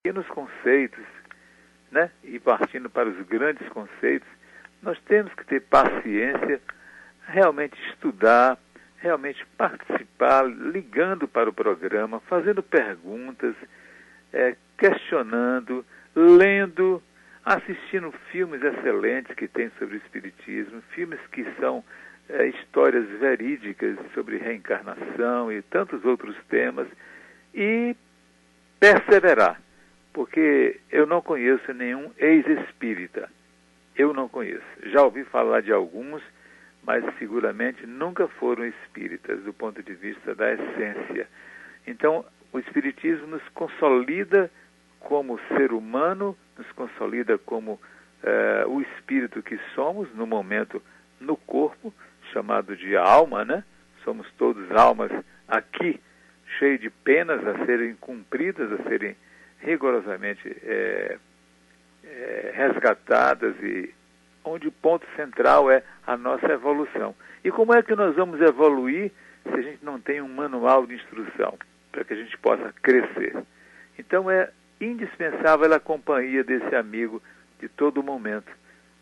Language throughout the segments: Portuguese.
pequenos conceitos, né? E partindo para os grandes conceitos, nós temos que ter paciência, realmente estudar, realmente participar, ligando para o programa, fazendo perguntas, questionando, lendo, assistindo filmes excelentes que tem sobre o Espiritismo, filmes que são histórias verídicas sobre reencarnação e tantos outros temas, e perseverar, porque eu não conheço nenhum ex-espírita, eu não conheço. Já ouvi falar de alguns, mas seguramente nunca foram espíritas do ponto de vista da essência. Então, o Espiritismo nos consolida como ser humano, nos consolida como o espírito que somos, no momento, no corpo, chamado de alma, né? Somos todos almas aqui, cheias de penas a serem cumpridas, a serem rigorosamente resgatadas, e onde o ponto central é a nossa evolução. E como é que nós vamos evoluir se a gente não tem um manual de instrução para que a gente possa crescer? Então é indispensável a companhia desse amigo de todo momento,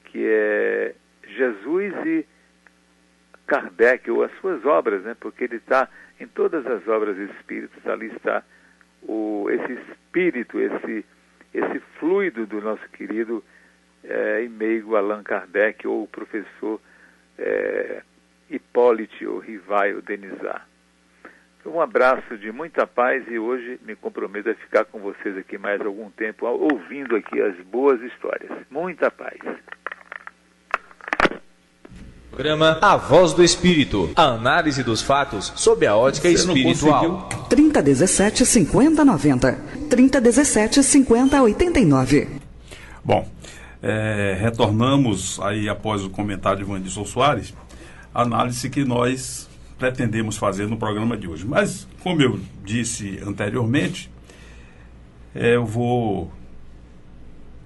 que é Jesus e Kardec, ou as suas obras, né? Porque ele está em todas as obras espíritas, ali está esse espírito, esse fluido do nosso querido e meigo Allan Kardec, ou o professor Hipólite ou Rivaio Denisard. Um abraço de muita paz, e hoje me comprometo a ficar com vocês aqui mais algum tempo, ouvindo aqui as boas histórias. Muita paz. Programa A Voz do Espírito. A análise dos fatos sob a ótica espiritual. 3017-5090. 3017-5089. Bom, retornamos aí após o comentário de Wanderson Soares, a análise que nós pretendemos fazer no programa de hoje. Mas, como eu disse anteriormente, eu vou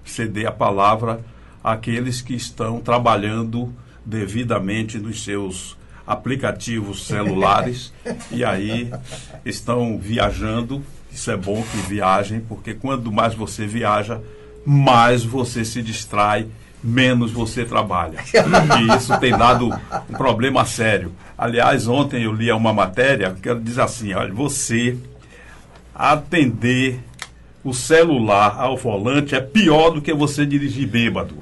ceder a palavra àqueles que estão trabalhando devidamente nos seus aplicativos celulares e aí estão viajando. Isso é bom que viajem, porque quanto mais você viaja, mais você se distrai, menos você trabalha. E isso tem dado um problema sério. Aliás, ontem eu li uma matéria que diz assim: olha, você atender o celular ao volante é pior do que você dirigir bêbado.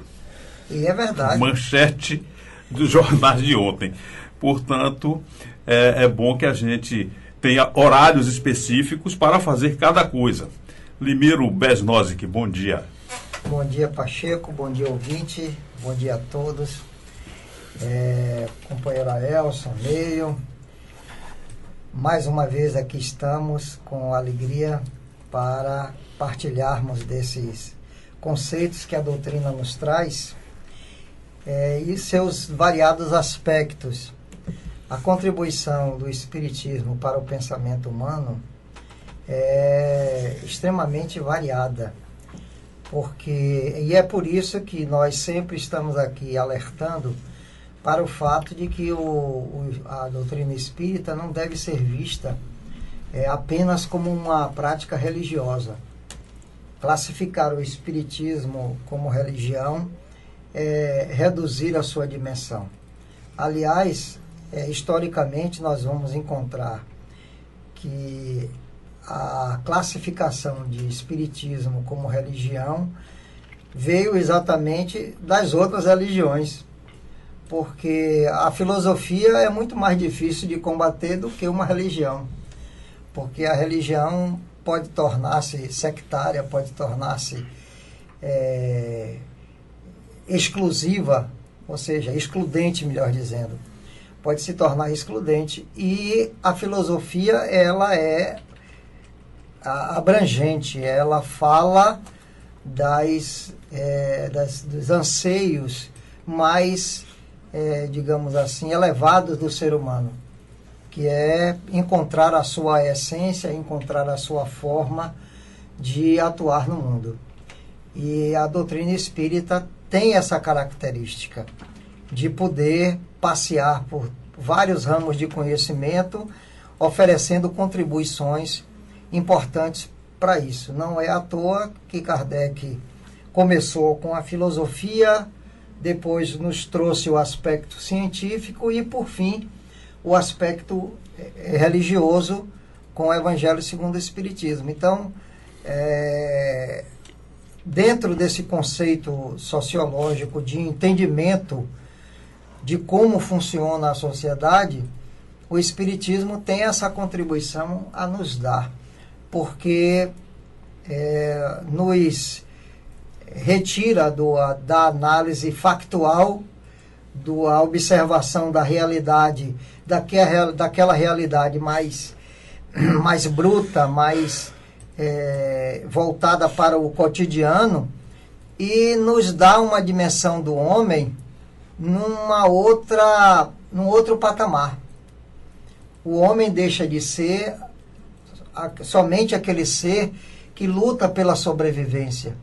E é verdade. Manchete dos jornais de ontem. Portanto, é bom que a gente tenha horários específicos para fazer cada coisa. Limiro Besnozic, bom dia. Bom dia, Pacheco, bom dia, ouvinte, bom dia a todos. Companheira Elson, Neio, mais uma vez aqui estamos com alegria para partilharmos desses conceitos que a doutrina nos traz e seus variados aspectos. A contribuição do Espiritismo para o pensamento humano é extremamente variada, e é por isso que nós sempre estamos aqui alertando para o fato de que a doutrina espírita não deve ser vista apenas como uma prática religiosa. Classificar o espiritismo como religião é reduzir a sua dimensão. Aliás, historicamente nós vamos encontrar que a classificação de espiritismo como religião veio exatamente das outras religiões, porque a filosofia é muito mais difícil de combater do que uma religião, porque a religião pode tornar-se sectária, pode tornar-se exclusiva, ou seja, excludente, melhor dizendo, pode se tornar excludente, e a filosofia, ela é abrangente, ela fala dos anseios mais, digamos assim, elevados do ser humano, que é encontrar a sua essência, encontrar a sua forma de atuar no mundo. E a doutrina espírita tem essa característica de poder passear por vários ramos de conhecimento, oferecendo contribuições importantes para isso. Não é à toa que Kardec começou com a filosofia, depois nos trouxe o aspecto científico e, por fim, o aspecto religioso com o Evangelho segundo o Espiritismo. Então, dentro desse conceito sociológico de entendimento de como funciona a sociedade, o Espiritismo tem essa contribuição a nos dar, porque nos retira da análise factual, da observação da realidade, daquela realidade mais bruta, mais voltada para o cotidiano, e nos dá uma dimensão do homem num outro patamar. O homem deixa de ser somente aquele ser que luta pela sobrevivência,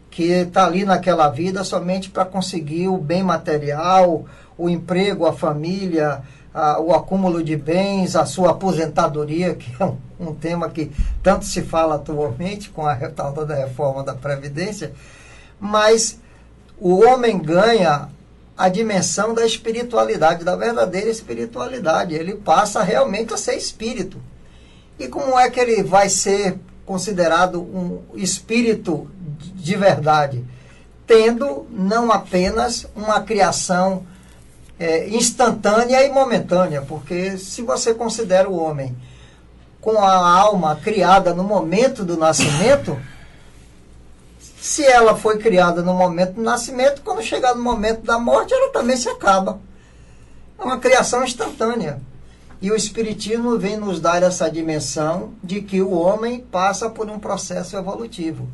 que está ali naquela vida somente para conseguir o bem material, o emprego, a família, o acúmulo de bens, a sua aposentadoria, que é um tema que tanto se fala atualmente com a tal da reforma da Previdência. Mas o homem ganha a dimensão da espiritualidade, da verdadeira espiritualidade. Ele passa realmente a ser espírito. E como é que ele vai ser considerado um espírito de verdade? Tendo não apenas uma criação instantânea e momentânea, porque se você considera o homem com a alma criada no momento do nascimento, se ela foi criada no momento do nascimento, quando chegar no momento da morte, ela também se acaba. É uma criação instantânea. E o Espiritismo vem nos dar essa dimensão de que o homem passa por um processo evolutivo.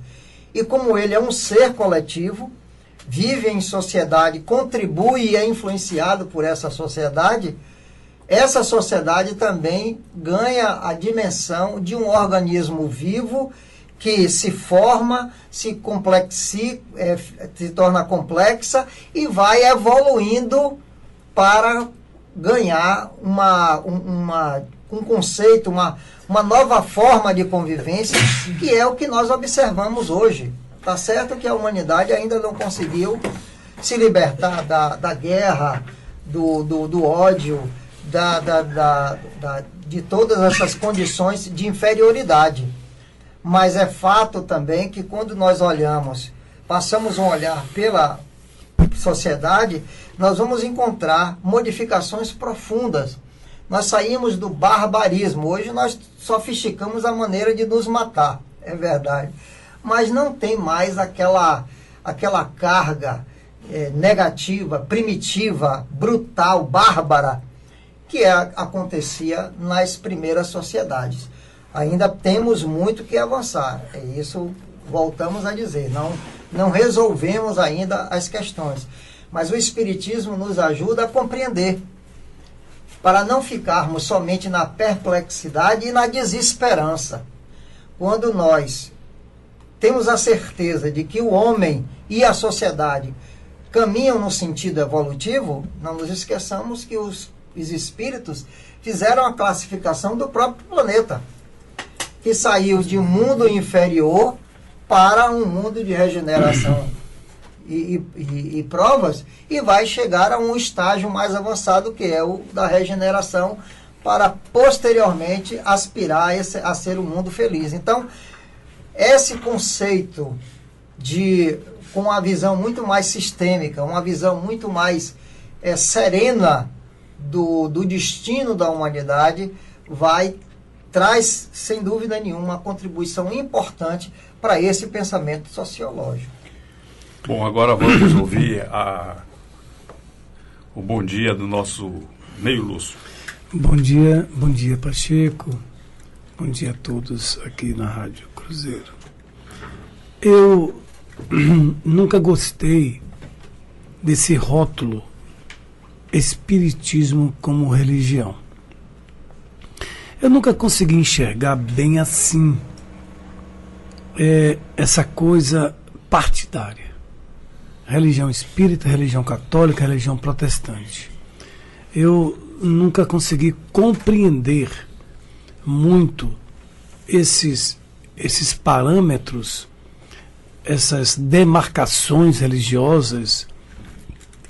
E como ele é um ser coletivo, vive em sociedade, contribui e é influenciado por essa sociedade também ganha a dimensão de um organismo vivo que se forma, se torna complexa e vai evoluindo para ganhar um conceito, uma nova forma de convivência, que é o que nós observamos hoje. Está certo que a humanidade ainda não conseguiu se libertar da guerra, do ódio, de todas essas condições de inferioridade. Mas é fato também que quando nós passamos um olhar pela sociedade, nós vamos encontrar modificações profundas. Nós saímos do barbarismo. Hoje nós sofisticamos a maneira de nos matar, é verdade. Mas não tem mais aquela carga negativa, primitiva, brutal, bárbara, que acontecia nas primeiras sociedades. Ainda temos muito que avançar. Isso voltamos a dizer. Não resolvemos ainda as questões. Mas o Espiritismo nos ajuda a compreender, para não ficarmos somente na perplexidade e na desesperança. Quando nós temos a certeza de que o homem e a sociedade caminham no sentido evolutivo, não nos esqueçamos que os espíritos fizeram a classificação do próprio planeta, que saiu de um mundo inferior para um mundo de regeneração e provas, e vai chegar a um estágio mais avançado, que é o da regeneração, para posteriormente aspirar a ser um mundo feliz. Então, esse conceito com uma visão muito mais sistêmica, uma visão muito mais serena do destino da humanidade, traz, sem dúvida nenhuma, uma contribuição importante para esse pensamento sociológico. Bom, agora vamos ouvir o bom dia do nosso Neio Lúcio. Bom dia Pacheco, bom dia a todos aqui na Rádio Cruzeiro. Eu nunca gostei desse rótulo Espiritismo como religião. Eu nunca consegui enxergar bem assim essa coisa partidária. Religião espírita, religião católica, religião protestante. Eu nunca consegui compreender muito esses esses parâmetros, essas demarcações religiosas,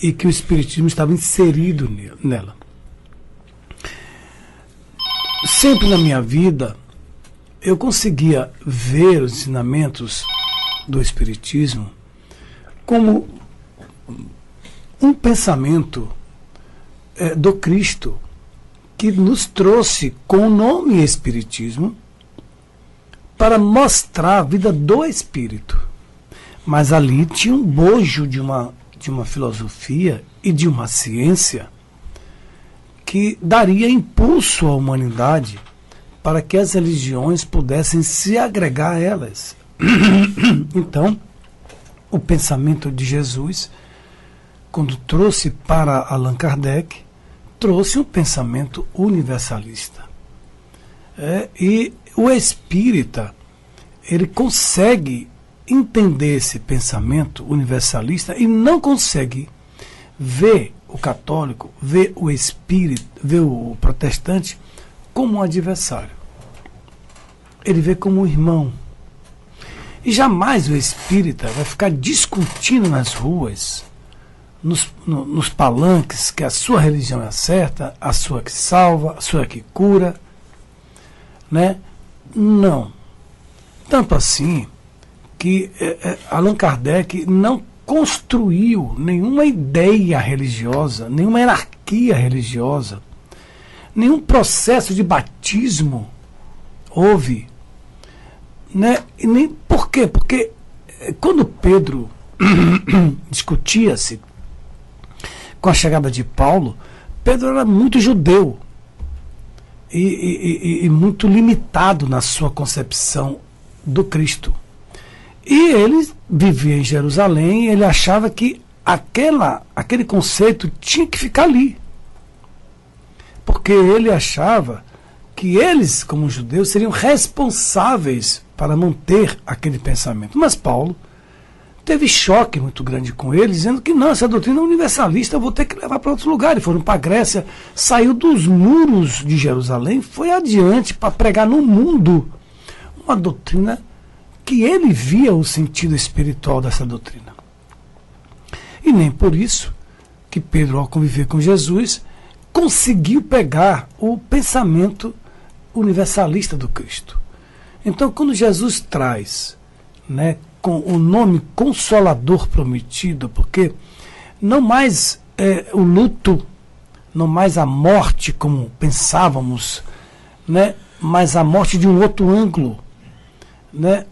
e que o Espiritismo estava inserido nela. Sempre na minha vida, eu conseguia ver os ensinamentos do Espiritismo como um pensamento do Cristo, que nos trouxe com o nome Espiritismo para mostrar a vida do Espírito. Mas ali tinha um bojo de uma filosofia e de uma ciência que daria impulso à humanidade para que as religiões pudessem se agregar a elas. Então, o pensamento de Jesus, quando trouxe para Allan Kardec, trouxe um pensamento universalista. E o espírita, ele consegue entender esse pensamento universalista e não consegue ver o católico, ver o espírita, ver o protestante como um adversário. Ele vê como um irmão. E jamais o espírita vai ficar discutindo nas ruas, nos palanques, que a sua religião é a certa, a sua que salva, a sua que cura, né? Não. Tanto assim que Allan Kardec não construiu nenhuma ideia religiosa, nenhuma hierarquia religiosa, nenhum processo de batismo houve, né? E nem por quê? Porque quando Pedro discutia-se com a chegada de Paulo, Pedro era muito judeu e muito limitado na sua concepção do Cristo. E ele vivia em Jerusalém e ele achava que aquele conceito tinha que ficar ali. Porque ele achava que eles, como judeus, seriam responsáveis para manter aquele pensamento. Mas Paulo teve choque muito grande com ele, dizendo que não, essa doutrina é universalista, eu vou ter que levar para outro lugar. Eles foram para a Grécia, saiu dos muros de Jerusalém, foi adiante para pregar no mundo uma doutrina que ele via o sentido espiritual dessa doutrina. E nem por isso que Pedro, ao conviver com Jesus, conseguiu pegar o pensamento universalista do Cristo. Então, quando Jesus traz, né, com o nome Consolador prometido, porque não mais o luto, não mais a morte como pensávamos, né, mas a morte de um outro ângulo, né,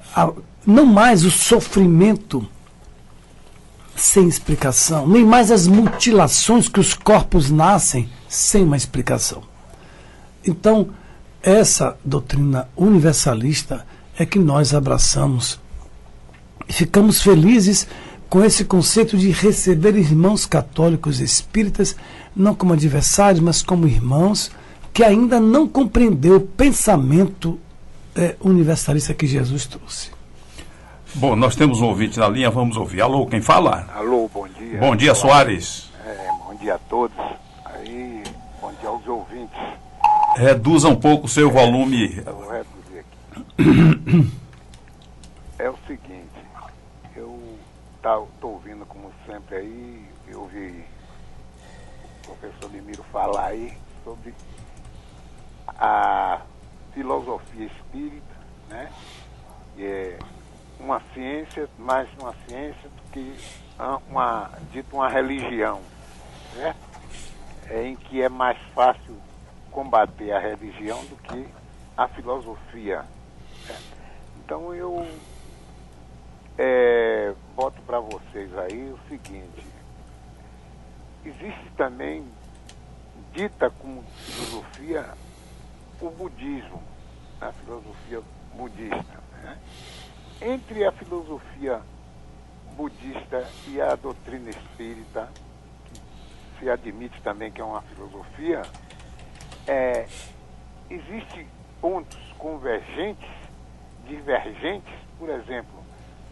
não mais o sofrimento sem explicação, nem mais as mutilações que os corpos nascem sem uma explicação. Então, essa doutrina universalista é que nós abraçamos e ficamos felizes com esse conceito de receber irmãos católicos espíritas, não como adversários, mas como irmãos, que ainda não compreendeu o pensamento universalista que Jesus trouxe. Bom, nós temos um ouvinte na linha, vamos ouvir. Alô, quem fala? Alô, bom dia. Bom dia, Soares. Bom dia a todos. Aí, bom dia aos ouvintes. Reduza um pouco o seu volume. Eu vou reduzir aqui. É o seguinte, eu estou ouvindo, como sempre, aí, eu ouvi o professor Limiro falar aí sobre a filosofia espírita, né? E é uma ciência, mais uma ciência do que uma religião, né? Em que é mais fácil combater a religião do que a filosofia, né? Então eu boto para vocês aí o seguinte: existe também, dita como filosofia, o budismo, a filosofia budista, né? Entre a filosofia budista e a doutrina espírita, que se admite também que é uma filosofia, existem pontos convergentes, divergentes. Por exemplo,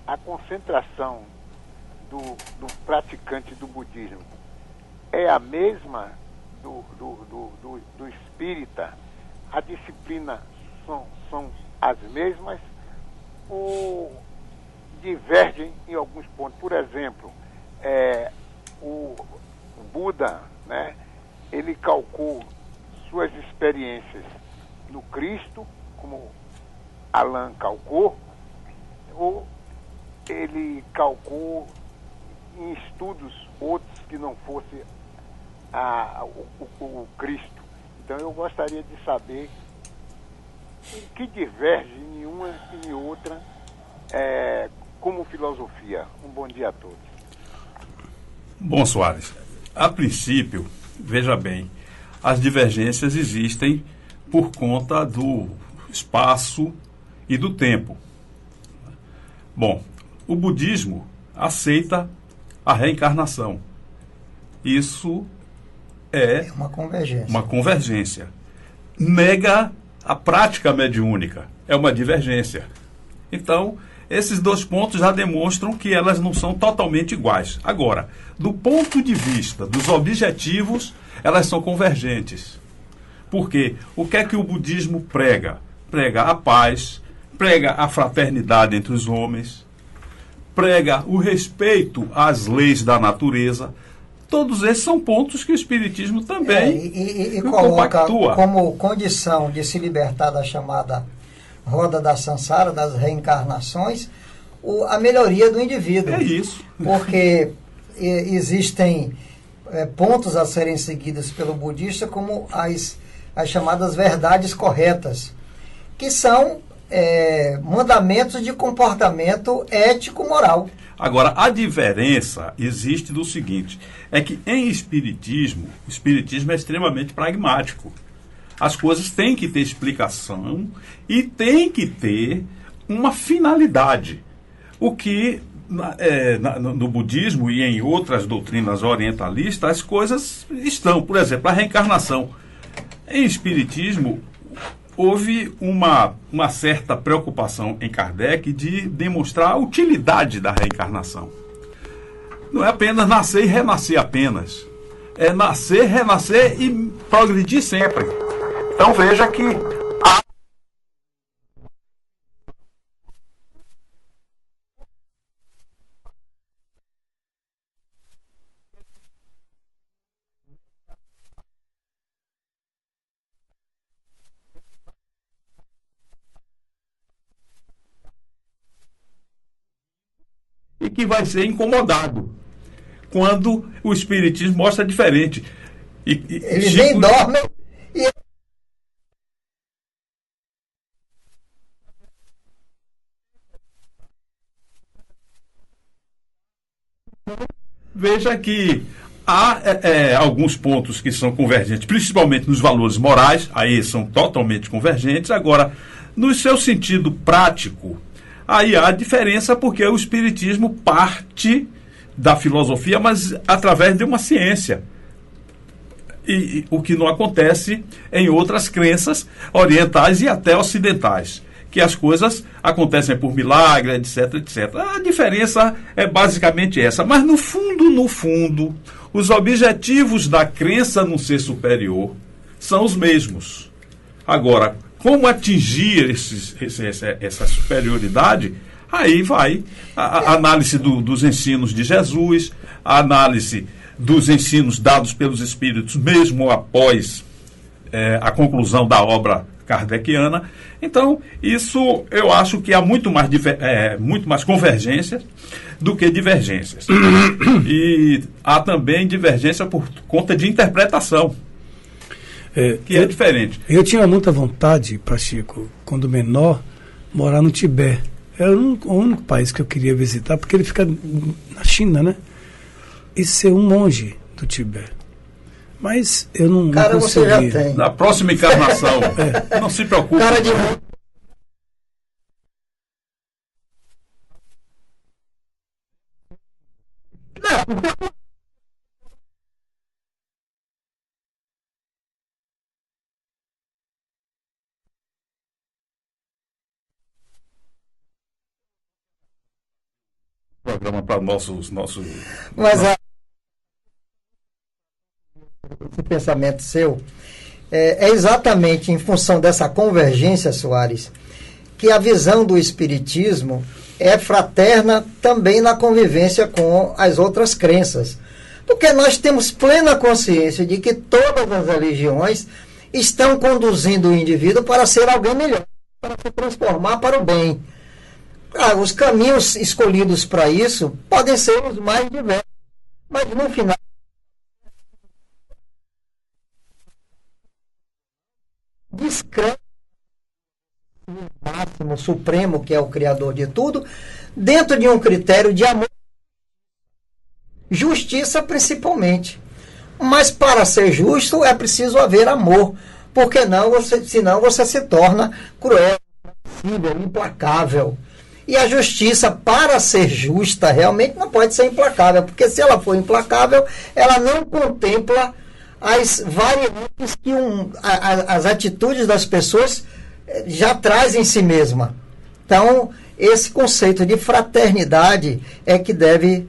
a concentração do praticante do budismo é a mesma do espírita, a disciplina são as mesmas, divergem em alguns pontos. Por exemplo, o Buda, né, ele calcou suas experiências no Cristo, como Allan calcou, ou ele calcou em estudos outros que não fosse o Cristo. Então eu gostaria de saber em que diverge em uma e em outra como filosofia. Um bom dia a todos. Bom, Soares, a princípio, veja bem, as divergências existem por conta do espaço e do tempo. Bom, o budismo aceita a reencarnação. Isso é uma convergência. Nega a prática mediúnica. É uma divergência. Então, esses dois pontos já demonstram que elas não são totalmente iguais. Agora, do ponto de vista dos objetivos, elas são convergentes. Porque o que é que o budismo prega? Prega a paz, prega a fraternidade entre os homens, prega o respeito às leis da natureza. Todos esses são pontos que o Espiritismo também e coloca como condição de se libertar da chamada roda da samsara, das reencarnações, a melhoria do indivíduo. É isso. Porque existem pontos a serem seguidos pelo budista como as chamadas verdades corretas, que são mandamentos de comportamento ético-moral. Agora, a diferença existe do seguinte, é que em Espiritismo, o Espiritismo é extremamente pragmático. As coisas têm que ter explicação e têm que ter uma finalidade. O que no budismo e em outras doutrinas orientalistas, as coisas estão. Por exemplo, a reencarnação. Em Espiritismo, houve uma certa preocupação em Kardec de demonstrar a utilidade da reencarnação. Não é apenas nascer e renascer apenas. É nascer, renascer e progredir sempre. Então veja que e que vai ser incomodado quando o Espiritismo mostra diferente. Eles nem dormem e... Veja que há alguns pontos que são convergentes, principalmente nos valores morais, aí são totalmente convergentes. Agora, no seu sentido prático, aí há diferença porque o Espiritismo parte da filosofia, mas através de uma ciência. E o que não acontece em outras crenças orientais e até ocidentais, que as coisas acontecem por milagre, etc, etc. A diferença é basicamente essa. Mas no fundo, os objetivos da crença num ser superior são os mesmos. Agora, como atingir essa superioridade? Aí vai a análise dos ensinos de Jesus, a análise dos ensinos dados pelos espíritos, mesmo após a conclusão da obra kardeciana. Então, isso eu acho que há muito mais convergências do que divergências. E há também divergência por conta de interpretação, que é diferente. Eu tinha muita vontade, Pacheco, quando menor, morar no Tibete. Era o único país que eu queria visitar, porque ele fica na China, né? E ser um monge do Tibete. Mas eu não consegui. Você já tem. Na próxima encarnação, não se preocupe. Cara de... Programa para nossos... Mas esse pensamento seu é exatamente em função dessa convergência, Soares, que a visão do Espiritismo é fraterna também na convivência com as outras crenças. Porque nós temos plena consciência de que todas as religiões estão conduzindo o indivíduo para ser alguém melhor, para se transformar para o bem. Os caminhos escolhidos para isso podem ser os mais diversos, mas no final discreto o máximo supremo, que é o Criador de tudo, dentro de um critério de amor, justiça principalmente. Mas para ser justo é preciso haver amor, porque senão você se torna cruel, implacável. E a justiça, para ser justa, realmente não pode ser implacável, porque se ela for implacável, ela não contempla as variantes que as atitudes das pessoas já traz em si mesma. Então, esse conceito de fraternidade é que deve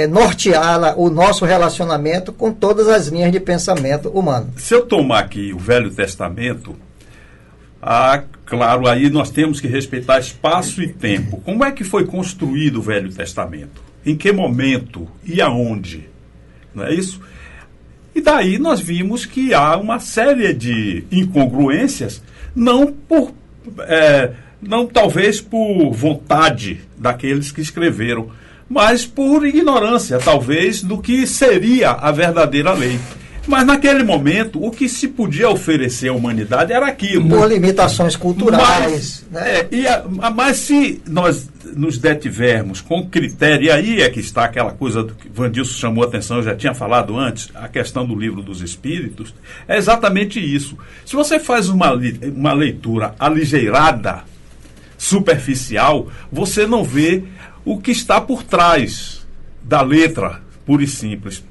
nortear o nosso relacionamento com todas as linhas de pensamento humano. Se eu tomar aqui o Velho Testamento, claro, aí nós temos que respeitar espaço e tempo. Como é que foi construído o Velho Testamento? Em que momento e aonde? Não é isso? E daí nós vimos que há uma série de incongruências, não talvez por vontade daqueles que escreveram, mas por ignorância, talvez, do que seria a verdadeira lei. Mas naquele momento, o que se podia oferecer à humanidade era aquilo. Por limitações culturais. Mas se nós nos detivermos com critério, e aí é que está aquela coisa do que Vandilson chamou a atenção, eu já tinha falado antes, a questão do Livro dos Espíritos, é exatamente isso. Se você faz uma leitura aligeirada, superficial, você não vê o que está por trás da letra, pura e simples.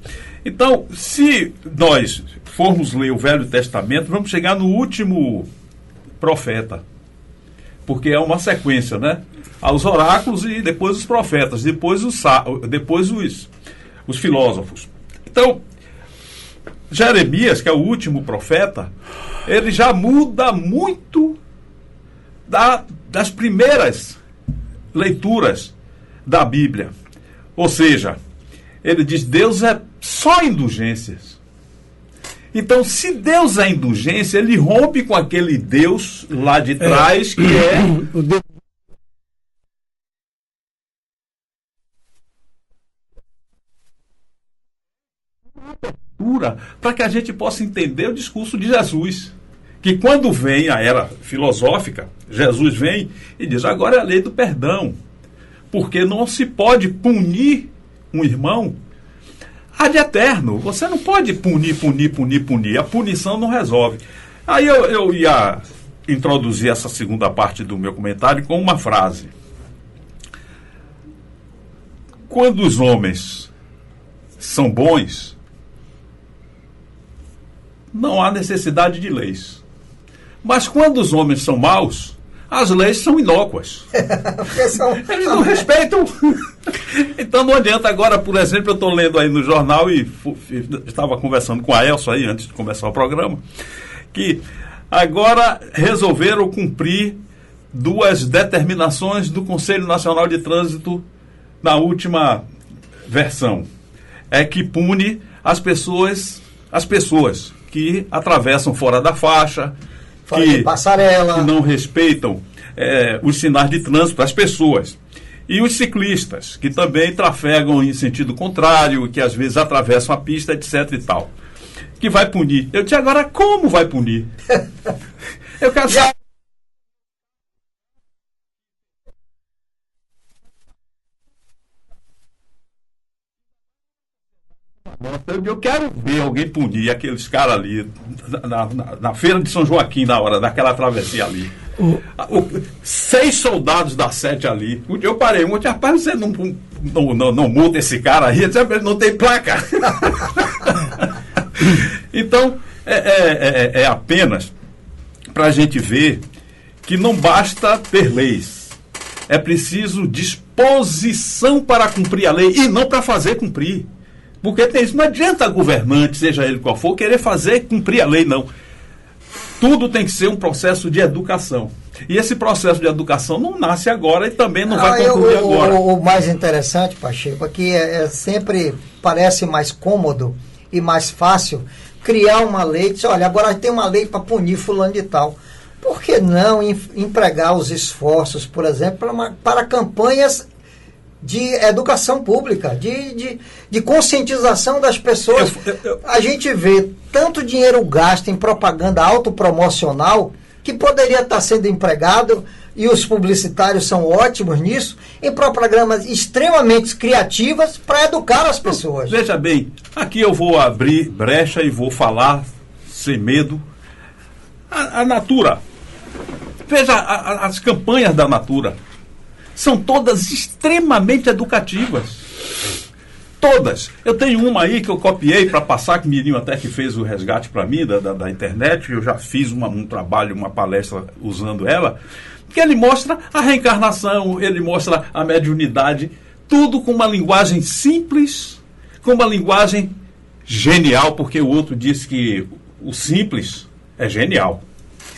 Então, se nós formos ler o Velho Testamento, vamos chegar no último profeta, porque é uma sequência, né? Aos oráculos e depois os profetas, depois os filósofos. Então, Jeremias, que é o último profeta, ele já muda muito das primeiras leituras da Bíblia. Ou seja, ele diz: Deus é só indulgências. Então, se Deus é indulgência, ele rompe com aquele Deus lá de trás, que é o Deus. Para que a gente possa entender o discurso de Jesus. Que quando vem a era filosófica, Jesus vem e diz: agora é a lei do perdão. Porque não se pode punir um irmão ad eterno. Você não pode punir. A punição não resolve. Aí eu ia introduzir essa segunda parte do meu comentário com uma frase. Quando os homens são bons, não há necessidade de leis. Mas quando os homens são maus, as leis são inócuas. Eles não respeitam. Então não adianta. Agora, por exemplo, eu estou lendo aí no jornal e estava conversando com a Elsa aí antes de começar o programa, que agora resolveram cumprir 2 determinações do Conselho Nacional de Trânsito na última versão. É que pune as pessoas que atravessam fora da faixa, que não respeitam os sinais de trânsito, as pessoas. E os ciclistas, que também trafegam em sentido contrário, que às vezes atravessam a pista, etc. e tal. Que vai punir. Eu disse: agora, como vai punir? Eu quero saber. Eu quero ver alguém punir aqueles caras ali na feira de São Joaquim, na hora daquela travessia ali. 6 soldados da 7 ali. Um dia eu parei, rapaz, você não multa esse cara aí, ele não tem placa. Então, é apenas para a gente ver que não basta ter leis. É preciso disposição para cumprir a lei e não para fazer cumprir. Porque não adianta governante, seja ele qual for, querer fazer cumprir a lei, não. tudo tem que ser um processo de educação. E esse processo de educação não nasce agora e também não vai concluir agora. O mais interessante, Pacheco, é que sempre parece mais cômodo e mais fácil criar uma lei, dizer, olha, agora tem uma lei para punir fulano de tal. Por que não empregar os esforços, por exemplo, para campanhas de educação pública, de conscientização das pessoas? A gente vê tanto dinheiro gasto em propaganda autopromocional que poderia estar sendo empregado, e os publicitários são ótimos nisso, em programas extremamente criativas para educar as pessoas. Veja bem, aqui eu vou abrir brecha e vou falar sem medo. A Natura, veja, as campanhas da Natura são todas extremamente educativas. Todas. Eu tenho uma aí que eu copiei para passar, que o menino até que fez o resgate para mim da internet. Eu já fiz um trabalho, uma palestra usando ela, que ele mostra a reencarnação, ele mostra a mediunidade, tudo com uma linguagem simples, com uma linguagem genial, porque o outro disse que o simples é genial.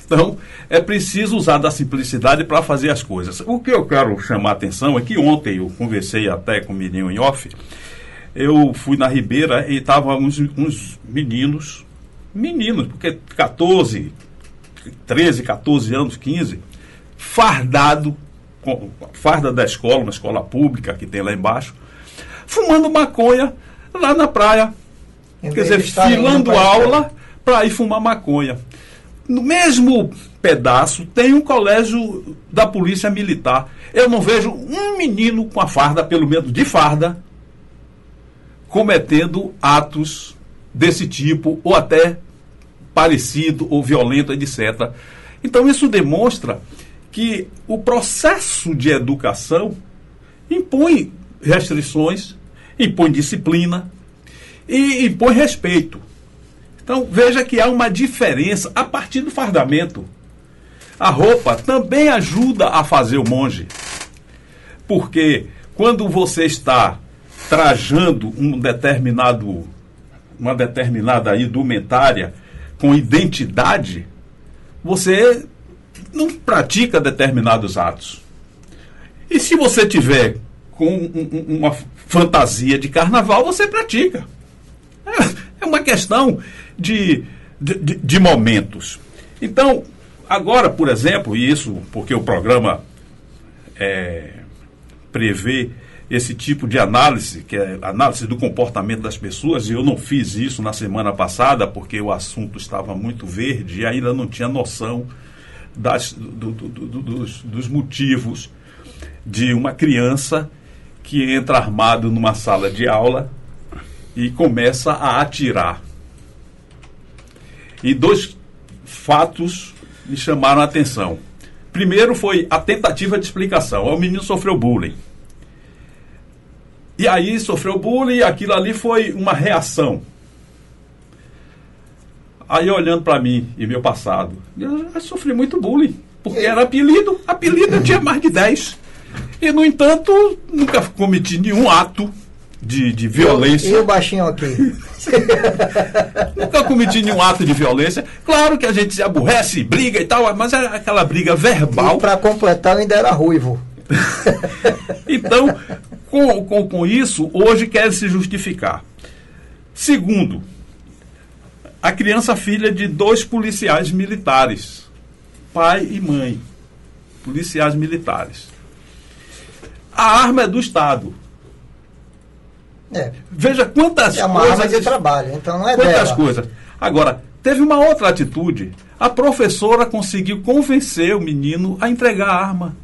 Então, é preciso usar da simplicidade para fazer as coisas. O que eu quero chamar a atenção é que ontem eu conversei até com o menino em off. Eu fui na Ribeira e estavam uns meninos, porque 13, 14 anos, 15, fardado, com a farda da escola, uma escola pública que tem lá embaixo, fumando maconha lá na praia. Quer dizer, filando aula para ir fumar maconha. No mesmo pedaço tem um colégio da Polícia Militar. Eu não vejo um menino com a farda, pelo menos de farda, cometendo atos desse tipo, ou até parecido, ou violento, etc. Então isso demonstra que o processo de educação impõe restrições, impõe disciplina e impõe respeito. Então veja que há uma diferença a partir do fardamento. A roupa também ajuda a fazer o monge, porque quando você está trajando uma determinada indumentária com identidade, você não pratica determinados atos. E se você tiver com uma fantasia de carnaval, você pratica. É uma questão de momentos. Então, agora, por exemplo, e isso porque o programa prevê esse tipo de análise, que é análise do comportamento das pessoas, e eu não fiz isso na semana passada, porque o assunto estava muito verde e ainda não tinha noção dos motivos de uma criança que entra armado numa sala de aula e começa a atirar. E 2 fatos me chamaram a atenção. Primeiro foi a tentativa de explicação. O menino sofreu bullying. E aí sofreu bullying e aquilo ali foi uma reação. Aí olhando para mim e meu passado, eu sofri muito bullying, porque era apelido eu tinha mais de 10. E, no entanto, nunca cometi nenhum ato de violência. E o baixinho aqui? Nunca cometi nenhum ato de violência. Claro que a gente se aborrece, briga e tal, mas é aquela briga verbal. E para completar, eu ainda era ruivo. Então, com isso, hoje quer se justificar. Segundo, a criança filha de 2 policiais militares, pai e mãe, policiais militares. A arma é do Estado. Veja quantas coisas... É uma arma de trabalho, então não é dela. Quantas coisas. Agora, teve uma outra atitude. A professora conseguiu convencer o menino a entregar a arma.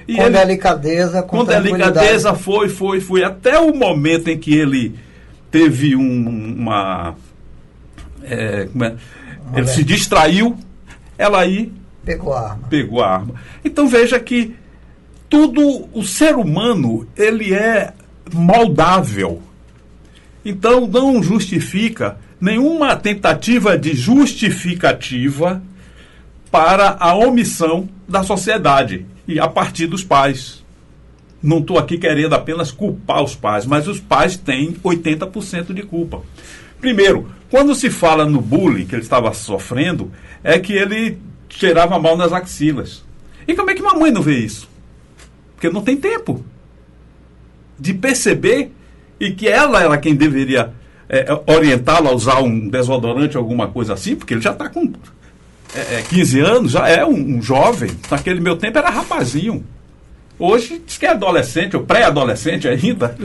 E com delicadeza, com delicadeza, foi até o momento em que ele teve ele se distraiu, ela aí pegou a arma. Então veja que o ser humano, ele é moldável. Então não justifica nenhuma tentativa de justificativa para a omissão da sociedade e a partir dos pais. Não estou aqui querendo apenas culpar os pais, mas os pais têm 80% de culpa. Primeiro, quando se fala no bullying que ele estava sofrendo, é que ele cheirava mal nas axilas. E como é que mamãe não vê isso? Porque não tem tempo de perceber, e que ela era quem deveria orientá-lo a usar um desodorante ou alguma coisa assim, porque ele já está com 15 anos, já é um jovem. Naquele meu tempo era rapazinho. Hoje diz que é adolescente ou pré-adolescente ainda.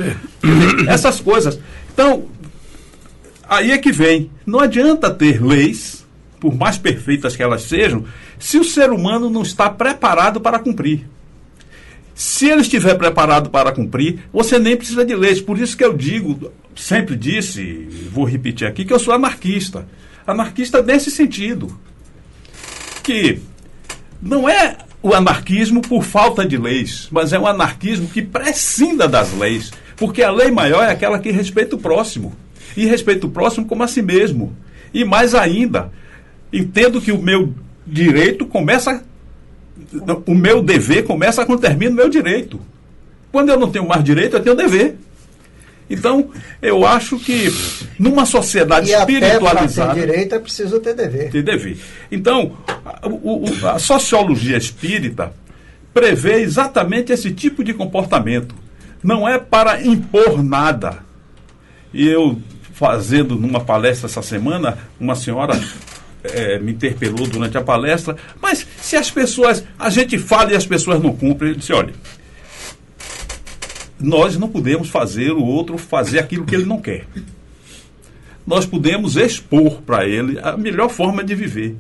Essas coisas. Então, aí é que vem. Não adianta ter leis, por mais perfeitas que elas sejam, se o ser humano não está preparado para cumprir. Se ele estiver preparado para cumprir, você nem precisa de leis. Por isso que eu digo, sempre disse, vou repetir aqui, que eu sou anarquista. Anarquista nesse sentido. Que não é o anarquismo por falta de leis, mas é um anarquismo que prescinda das leis. Porque a lei maior é aquela que respeita o próximo. E respeita o próximo como a si mesmo. E mais ainda, entendo que o meu direito começa... O meu dever começa quando termina o meu direito. Quando eu não tenho mais direito, eu tenho dever. Então, eu acho que numa sociedade espiritualizada... Até para ter direito é preciso ter dever. Ter dever. Então, a sociologia espírita prevê exatamente esse tipo de comportamento. Não é para impor nada. E eu, fazendo numa palestra essa semana, uma senhora... me interpelou durante a palestra, mas se as pessoas, a gente fala e as pessoas não cumprem, ele disse, olha, nós não podemos fazer o outro fazer aquilo que ele não quer. Nós podemos expor para ele a melhor forma de viver.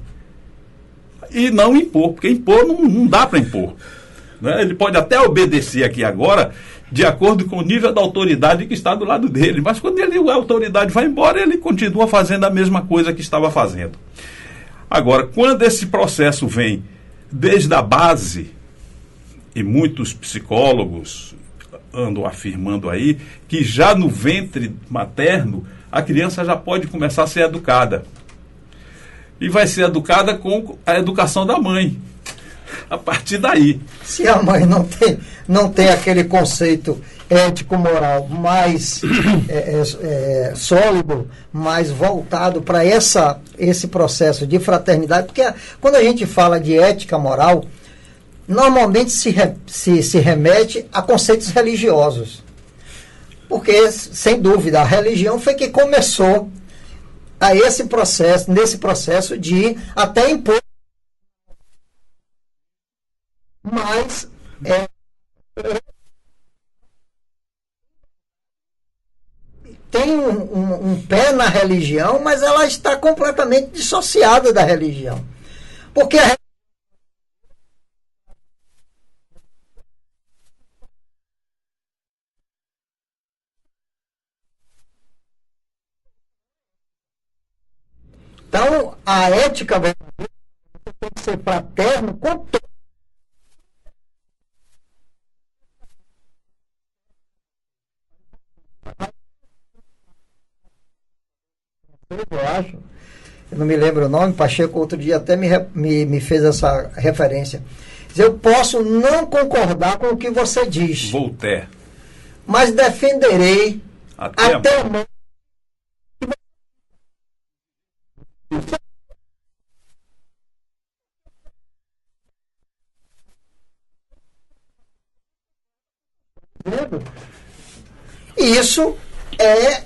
E não impor, porque impor não dá para impor. Né? Ele pode até obedecer aqui agora, de acordo com o nível da autoridade que está do lado dele, mas quando a autoridade vai embora, ele continua fazendo a mesma coisa que estava fazendo. Agora, quando esse processo vem desde a base, e muitos psicólogos andam afirmando aí, que já no ventre materno, a criança já pode começar a ser educada. E vai ser educada com a educação da mãe. A partir daí. Se a mãe não tem aquele conceito ético-moral mais sólido, mais voltado para esse processo de fraternidade, porque quando a gente fala de ética moral, normalmente se remete a conceitos religiosos. Porque, sem dúvida, a religião foi que começou nesse processo de até impor. Mas tem um pé na religião, mas ela está completamente dissociada da religião. Porque a Então, a ética verdadeira tem que ser fraterno com todos. Eu acho, eu não me lembro o nome, Pacheco outro dia até me fez essa referência. Eu posso não concordar com o que você diz. Voltaire. Mas defenderei até o momento. Isso é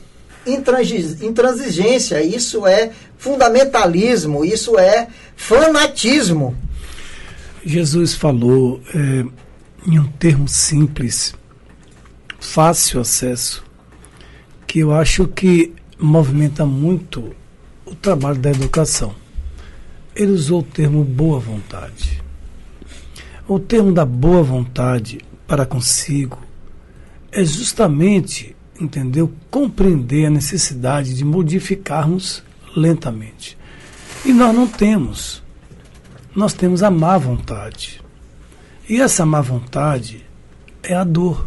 intransigência, isso é fundamentalismo, isso é fanatismo. Jesus falou em um termo simples, fácil acesso, que eu acho que movimenta muito o trabalho da educação. Ele usou o termo boa vontade. O termo da boa vontade para consigo é justamente, entendeu, compreender a necessidade de modificarmos lentamente. E nós não temos. Nós temos a má vontade. E essa má vontade é a dor.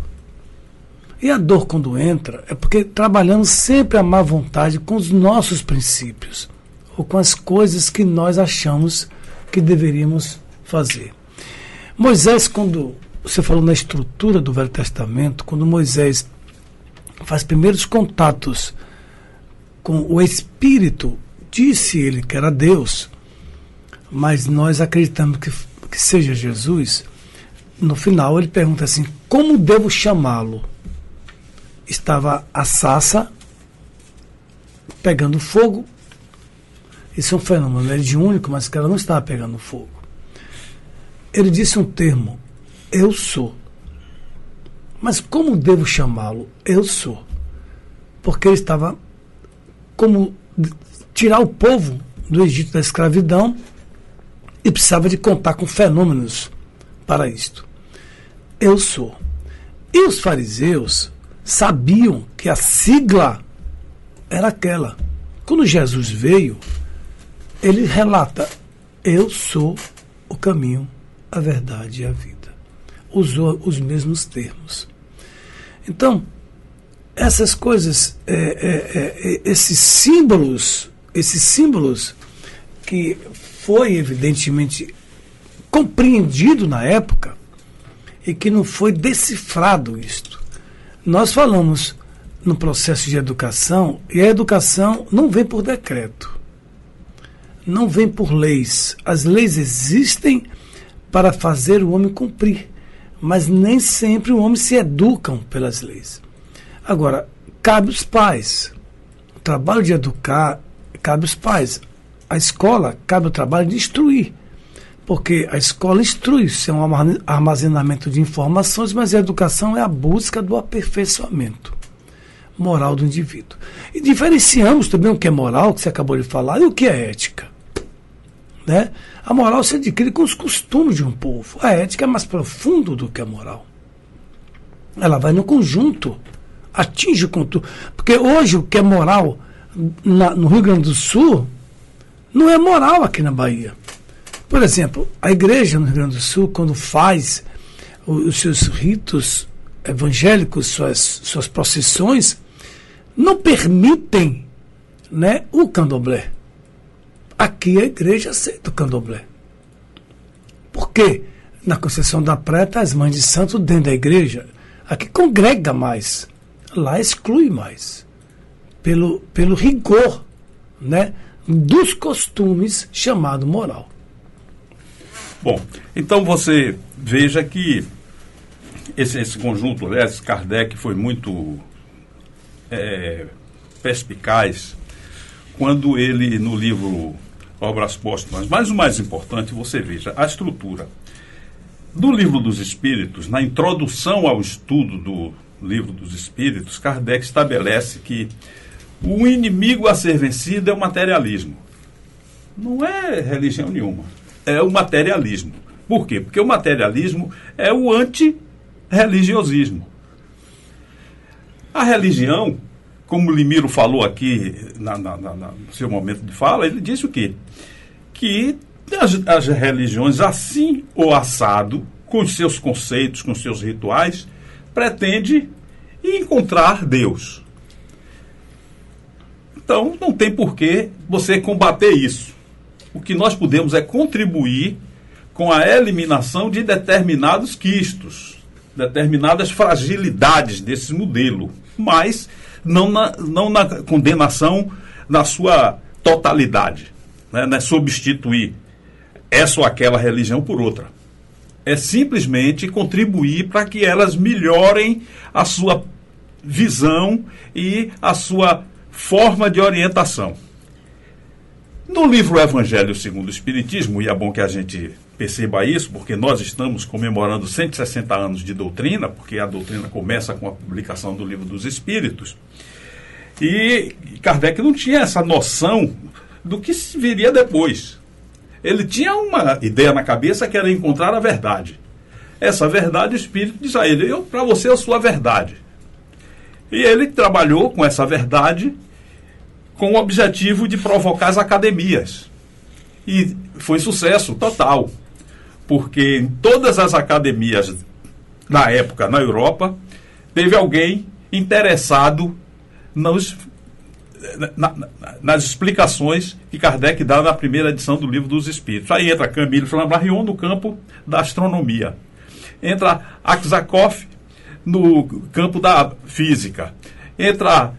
E a dor, quando entra, é porque trabalhamos sempre a má vontade com os nossos princípios, ou com as coisas que nós achamos que deveríamos fazer. Moisés, quando você falou na estrutura do Velho Testamento, quando Moisés faz primeiros contatos com o Espírito, disse ele que era Deus, mas nós acreditamos que seja Jesus. No final ele pergunta assim: como devo chamá-lo? Estava a sarça pegando fogo. Isso é um fenômeno mediúnico, mas que ela não estava pegando fogo. Ele disse um termo: eu sou. Mas como devo chamá-lo? Eu sou. Porque ele estava como tirar o povo do Egito da escravidão e precisava de contar com fenômenos para isto. Eu sou. E os fariseus sabiam que a sigla era aquela. Quando Jesus veio, ele relata: eu sou o caminho, a verdade e a vida. Usou os mesmos termos. Então, essas coisas, esses símbolos que foi evidentemente compreendido na época e que não foi decifrado isto. Nós falamos no processo de educação, e a educação não vem por decreto, não vem por leis. As leis existem para fazer o homem cumprir, mas nem sempre o homem se educa pelas leis. Agora, cabe aos pais. O trabalho de educar cabe aos pais. A escola cabe o trabalho de instruir, porque a escola instrui, isso é um armazenamento de informações, mas a educação é a busca do aperfeiçoamento moral do indivíduo. E diferenciamos também o que é moral, que você acabou de falar, e o que é ética. Né? A moral se adquire com os costumes de um povo. A ética é mais profundo do que a moral. Ela vai no conjunto, atinge o conjunto. Porque hoje o que é moral no Rio Grande do Sul não é moral aqui na Bahia. Por exemplo, a igreja no Rio Grande do Sul, quando faz os seus ritos evangélicos, suas procissões, não permitem, né, o candomblé. Aqui a igreja aceita o candomblé. Por quê? Na Conceição da Praia está as mães de santo dentro da igreja. Aqui congrega mais. Lá exclui mais. Pelo rigor, né, dos costumes chamado moral. Bom, então você veja que esse conjunto, aliás, Kardec foi muito perspicaz quando ele, no livro Obras Póstumas, mas o mais importante, você veja a estrutura do Livro dos Espíritos. Na introdução ao estudo do Livro dos Espíritos, Kardec estabelece que o inimigo a ser vencido é o materialismo. Não é religião nenhuma, é o materialismo. Por quê? Porque o materialismo é o anti-religiosismo. A religião, como o Limiro falou aqui no seu momento de fala, ele disse o quê? Que as religiões, assim ou assado, com os seus conceitos, com os seus rituais, pretende encontrar Deus. Então, não tem por que você combater isso. O que nós podemos é contribuir com a eliminação de determinados quistos, determinadas fragilidades desse modelo, mas não na condenação na sua totalidade, né? Não é substituir essa ou aquela religião por outra. É simplesmente contribuir para que elas melhorem a sua visão e a sua forma de orientação. No livro Evangelho segundo o Espiritismo, e é bom que a gente perceba isso, porque nós estamos comemorando 160 anos de doutrina, porque a doutrina começa com a publicação do Livro dos Espíritos, e Kardec não tinha essa noção do que se viria depois. Ele tinha uma ideia na cabeça que era encontrar a verdade. Essa verdade, o Espírito diz a ele: para você é a sua verdade. E ele trabalhou com essa verdade com o objetivo de provocar as academias. E foi sucesso total, porque em todas as academias na época, na Europa, teve alguém interessado nas explicações que Kardec dá na primeira edição do Livro dos Espíritos. Aí entra Camille Flammarion no campo da astronomia. Entra Aksakov no campo da física. Entra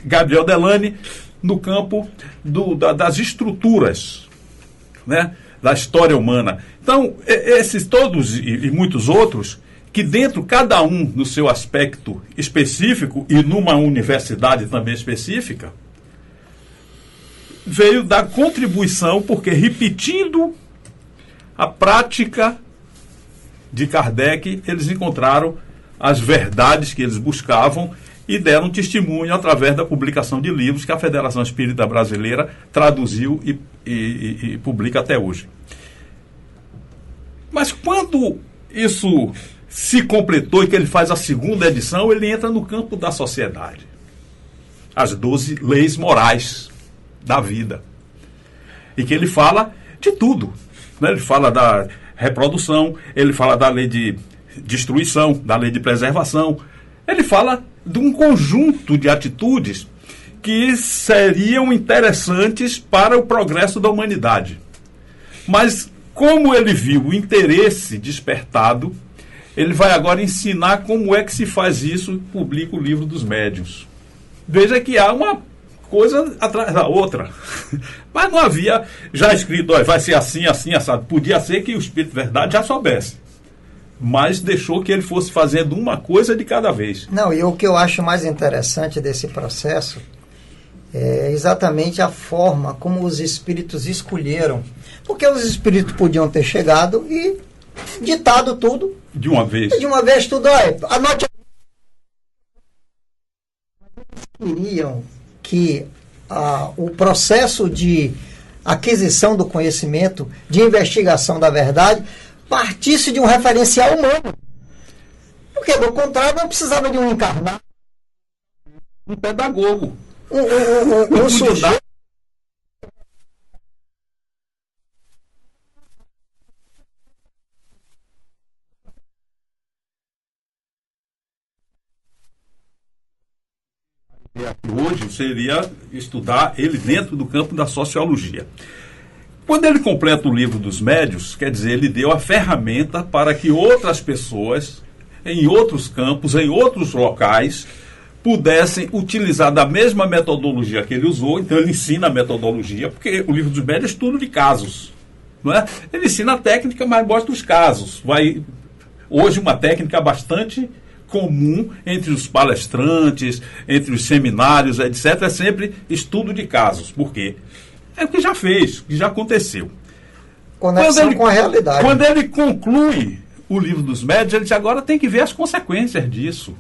Gabriel Delany no campo das estruturas, né, da história humana. Então, esses todos e muitos outros, que dentro, cada um no seu aspecto específico e numa universidade também específica, veio dar contribuição, porque repetindo a prática de Kardec, eles encontraram as verdades que eles buscavam e deram testemunho através da publicação de livros que a Federação Espírita Brasileira traduziu e publica até hoje. Mas quando isso se completou e que ele faz a segunda edição, ele entra no campo da sociedade. As 12 leis morais da vida. E que ele fala de tudo, né? Ele fala da reprodução, ele fala da lei de destruição, da lei de preservação. Ele fala de um conjunto de atitudes que seriam interessantes para o progresso da humanidade. Mas, como ele viu o interesse despertado, ele vai agora ensinar como é que se faz isso e publica o Livro dos Médiuns. Veja que há uma coisa atrás da outra. Mas não havia já escrito, vai ser assim, assim, assado. Podia ser que o Espírito de Verdade já soubesse. Mas deixou que ele fosse fazendo uma coisa de cada vez. Não, e o que eu acho mais interessante desse processo é exatamente a forma como os espíritos escolheram. Porque os espíritos podiam ter chegado e ditado tudo. De uma vez. De uma vez tudo. Olha, anote. Queriam que o processo de aquisição do conhecimento, de investigação da verdade, partisse de um referencial humano. Porque, do contrário, não precisava de um encarnado. Um pedagogo. Um sujeito. Hoje seria estudar ele dentro do campo da sociologia. Quando ele completa o Livro dos Médiuns, quer dizer, ele deu a ferramenta para que outras pessoas, em outros campos, em outros locais, pudessem utilizar da mesma metodologia que ele usou. Então ele ensina a metodologia, porque o Livro dos Médiuns é estudo de casos, não é? Ele ensina a técnica, mas mostra os casos. Hoje uma técnica bastante comum entre os palestrantes, entre os seminários, etc., é sempre estudo de casos. Por quê? É o que já fez, o que já aconteceu. Conexão com a realidade. Quando ele conclui o Livro dos Médiuns, ele diz, agora tem que ver as consequências disso.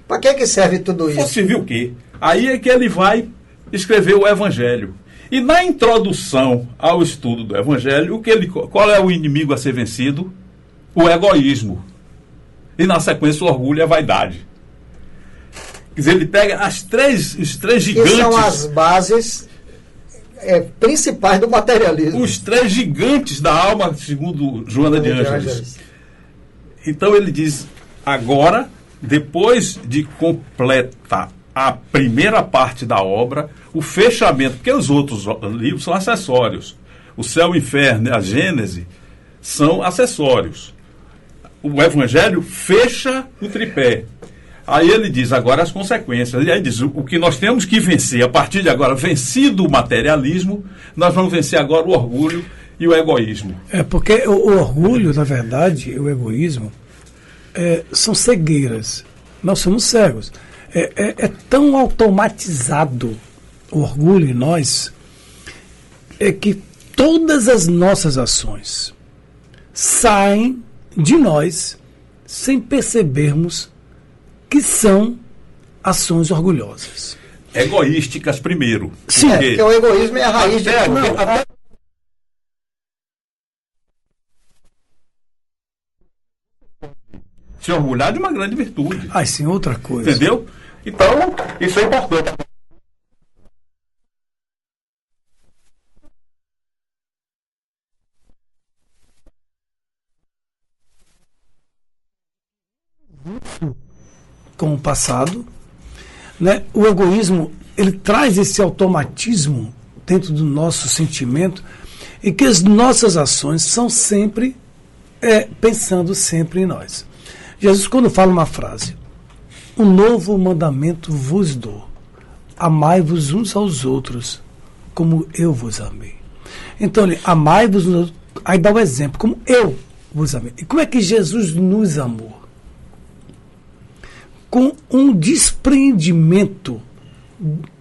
Para que serve tudo isso? Você viu o quê? Aí é que ele vai escrever o Evangelho. E na introdução ao estudo do Evangelho, qual é o inimigo a ser vencido? O egoísmo. E na sequência o orgulho e a vaidade. Quer dizer, ele pega os três gigantes. Que são as bases principais do materialismo. Os três gigantes da alma, segundo Joana de Ângeles. Então ele diz, agora, depois de completar a primeira parte da obra, o fechamento, porque os outros livros são acessórios. O Céu e o Inferno e a Gênese são acessórios. O Evangelho fecha o tripé. Aí ele diz agora as consequências. E aí diz, o que nós temos que vencer, a partir de agora, vencido o materialismo, nós vamos vencer agora o orgulho e o egoísmo. Porque o orgulho, na verdade, o egoísmo, são cegueiras. Nós somos cegos. É tão automatizado o orgulho em nós, que todas as nossas ações saem de nós sem percebermos que são ações orgulhosas. Egoísticas primeiro. Sim, porque o egoísmo é a raiz de tudo. Se orgulhar de uma grande virtude. Sim, outra coisa. Entendeu? Então, isso é importante. Com o passado, né? O egoísmo, ele traz esse automatismo dentro do nosso sentimento e que as nossas ações são sempre pensando sempre em nós. Jesus, quando fala uma frase, um novo mandamento vos dou. Amai-vos uns aos outros, como eu vos amei. Então, amai-vos, aí dá o exemplo, como eu vos amei. E como é que Jesus nos amou? Com um despreendimento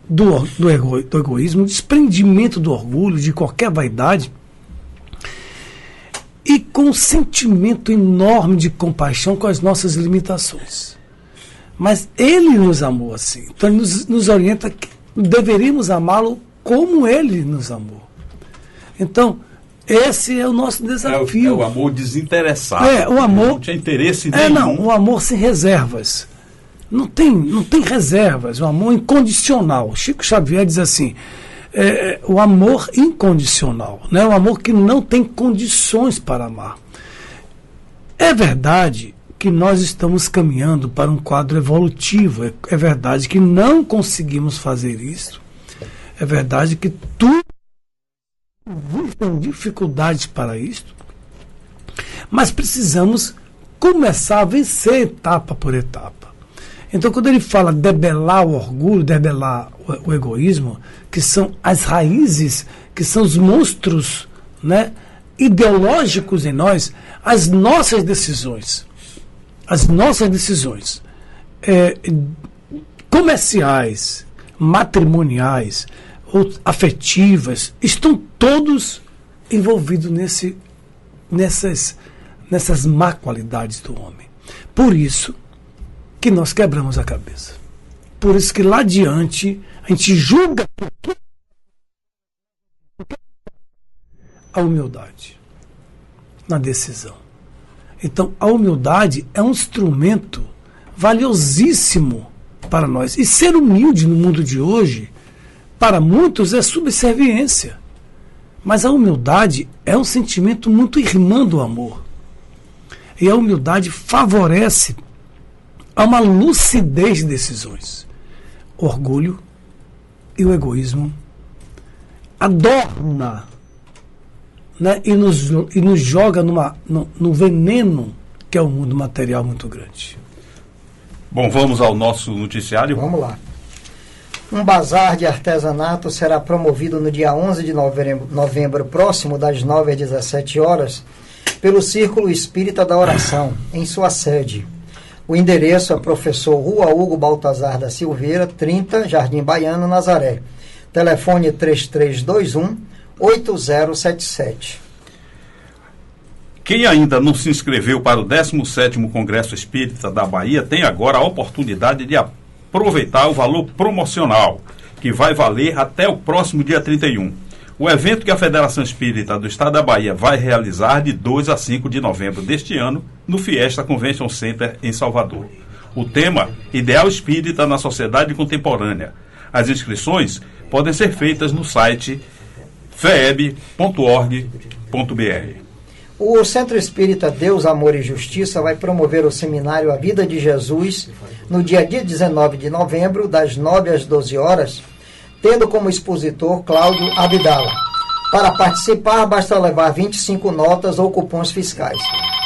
do egoísmo, um despreendimento do orgulho, de qualquer vaidade, e com um sentimento enorme de compaixão com as nossas limitações. Mas Ele nos amou assim. Então Ele nos orienta que deveríamos amá-lo como Ele nos amou. Então, esse é o nosso desafio. É o amor desinteressado. O amor. Não tinha interesse nenhum. O amor sem reservas. Não tem reservas. O amor incondicional. Chico Xavier diz assim: o amor incondicional, né? O amor que não tem condições para amar. É verdade que nós estamos caminhando para um quadro evolutivo. É verdade que não conseguimos fazer isso. É verdade que tudo tem dificuldades para isso. Mas precisamos começar a vencer etapa por etapa. Então, quando ele fala debelar o orgulho, debelar o egoísmo, que são as raízes, que são os monstros, né, ideológicos em nós, as nossas decisões comerciais, matrimoniais, ou afetivas, estão todos envolvidos nessas má qualidades do homem. Por isso que nós quebramos a cabeça. Por isso que lá adiante a gente julga a humildade na decisão. Então, a humildade é um instrumento valiosíssimo para nós. E ser humilde no mundo de hoje, para muitos, é subserviência. Mas a humildade é um sentimento muito irmão do amor. E a humildade favorece a uma lucidez de decisões. O orgulho e o egoísmo adorna, né, e nos joga no veneno que é o mundo material muito grande. Bom, vamos ao nosso noticiário. Vamos lá. Um bazar de artesanato será promovido no dia 11 de novembro próximo, das 9 às 17 horas, pelo Círculo Espírita da Oração, em sua sede. O endereço é Professor Rua Hugo Baltazar da Silveira, 30, Jardim Baiano, Nazaré. Telefone 3321-8077. Quem ainda não se inscreveu para o 17º Congresso Espírita da Bahia tem agora a oportunidade de aproveitar o valor promocional, que vai valer até o próximo dia 31. O evento que a Federação Espírita do Estado da Bahia vai realizar de 2 a 5 de novembro deste ano, no Fiesta Convention Center, em Salvador. O tema, Ideal Espírita na Sociedade Contemporânea. As inscrições podem ser feitas no site feeb.org.br. O Centro Espírita Deus, Amor e Justiça vai promover o seminário A Vida de Jesus no dia 19 de novembro, das 9 às 12 horas, tendo como expositor Cláudio Abdala. Para participar, basta levar 25 notas ou cupons fiscais.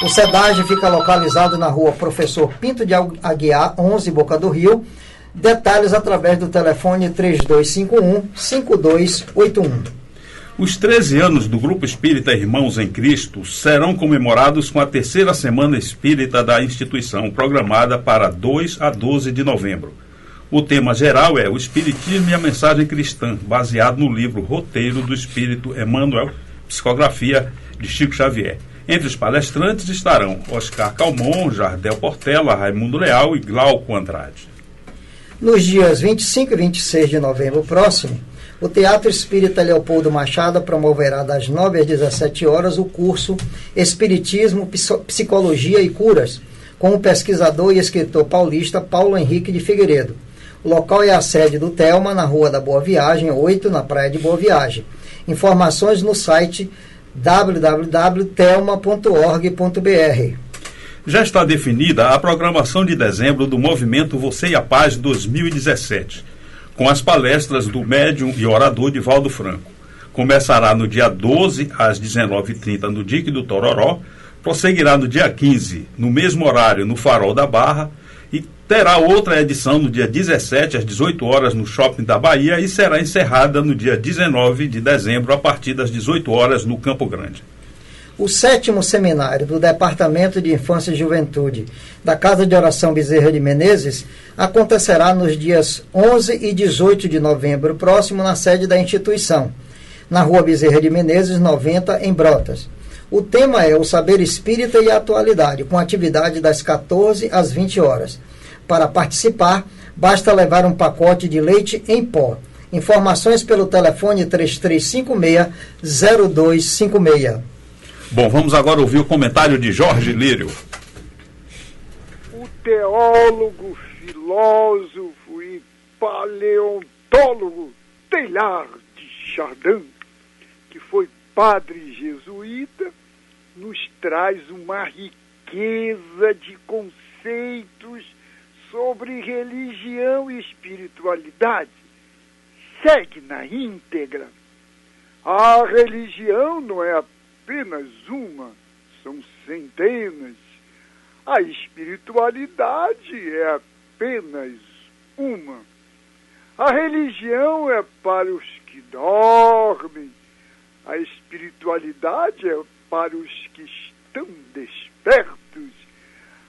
O SEDAG fica localizado na rua Professor Pinto de Aguiar, 11, Boca do Rio. Detalhes através do telefone 3251-5281. Os 13 anos do Grupo Espírita Irmãos em Cristo serão comemorados com a terceira Semana Espírita da instituição, programada para 2 a 12 de novembro. O tema geral é o Espiritismo e a Mensagem Cristã, baseado no livro Roteiro do Espírito Emmanuel, psicografia de Chico Xavier. Entre os palestrantes estarão Oscar Calmon, Jardel Portela, Raimundo Leal e Glauco Andrade. Nos dias 25 e 26 de novembro próximo, o Teatro Espírita Leopoldo Machado promoverá das 9 às 17 horas o curso Espiritismo, Psicologia e Curas, com o pesquisador e escritor paulista Paulo Henrique de Figueiredo. O local é a sede do Telma, na Rua da Boa Viagem, 8, na Praia de Boa Viagem. Informações no site www.telma.org.br. Já está definida a programação de dezembro do Movimento Você e a Paz 2017, com as palestras do médium e orador Divaldo Franco. Começará no dia 12, às 19h30, no Dique do Tororó, prosseguirá no dia 15, no mesmo horário, no Farol da Barra, e terá outra edição no dia 17, às 18 horas, no Shopping da Bahia, e será encerrada no dia 19 de dezembro, a partir das 18 horas, no Campo Grande. O 7º seminário do Departamento de Infância e Juventude da Casa de Oração Bezerra de Menezes acontecerá nos dias 11 e 18 de novembro, próximo na sede da instituição, na Rua Bezerra de Menezes, 90, em Brotas. O tema é o saber espírita e a atualidade, com atividade das 14 às 20 horas. Para participar, basta levar um pacote de leite em pó. Informações pelo telefone 3356-0256. Bom, vamos agora ouvir o comentário de Jorge Lírio. O teólogo, filósofo e paleontólogo Teilhard de Chardin, que foi padre jesuíta, nos traz uma riqueza de conceitos sobre religião e espiritualidade. Segue na íntegra. A religião não é apenas uma, são centenas. A espiritualidade é apenas uma. A religião é para os que dormem. A espiritualidade é para os que estão despertos.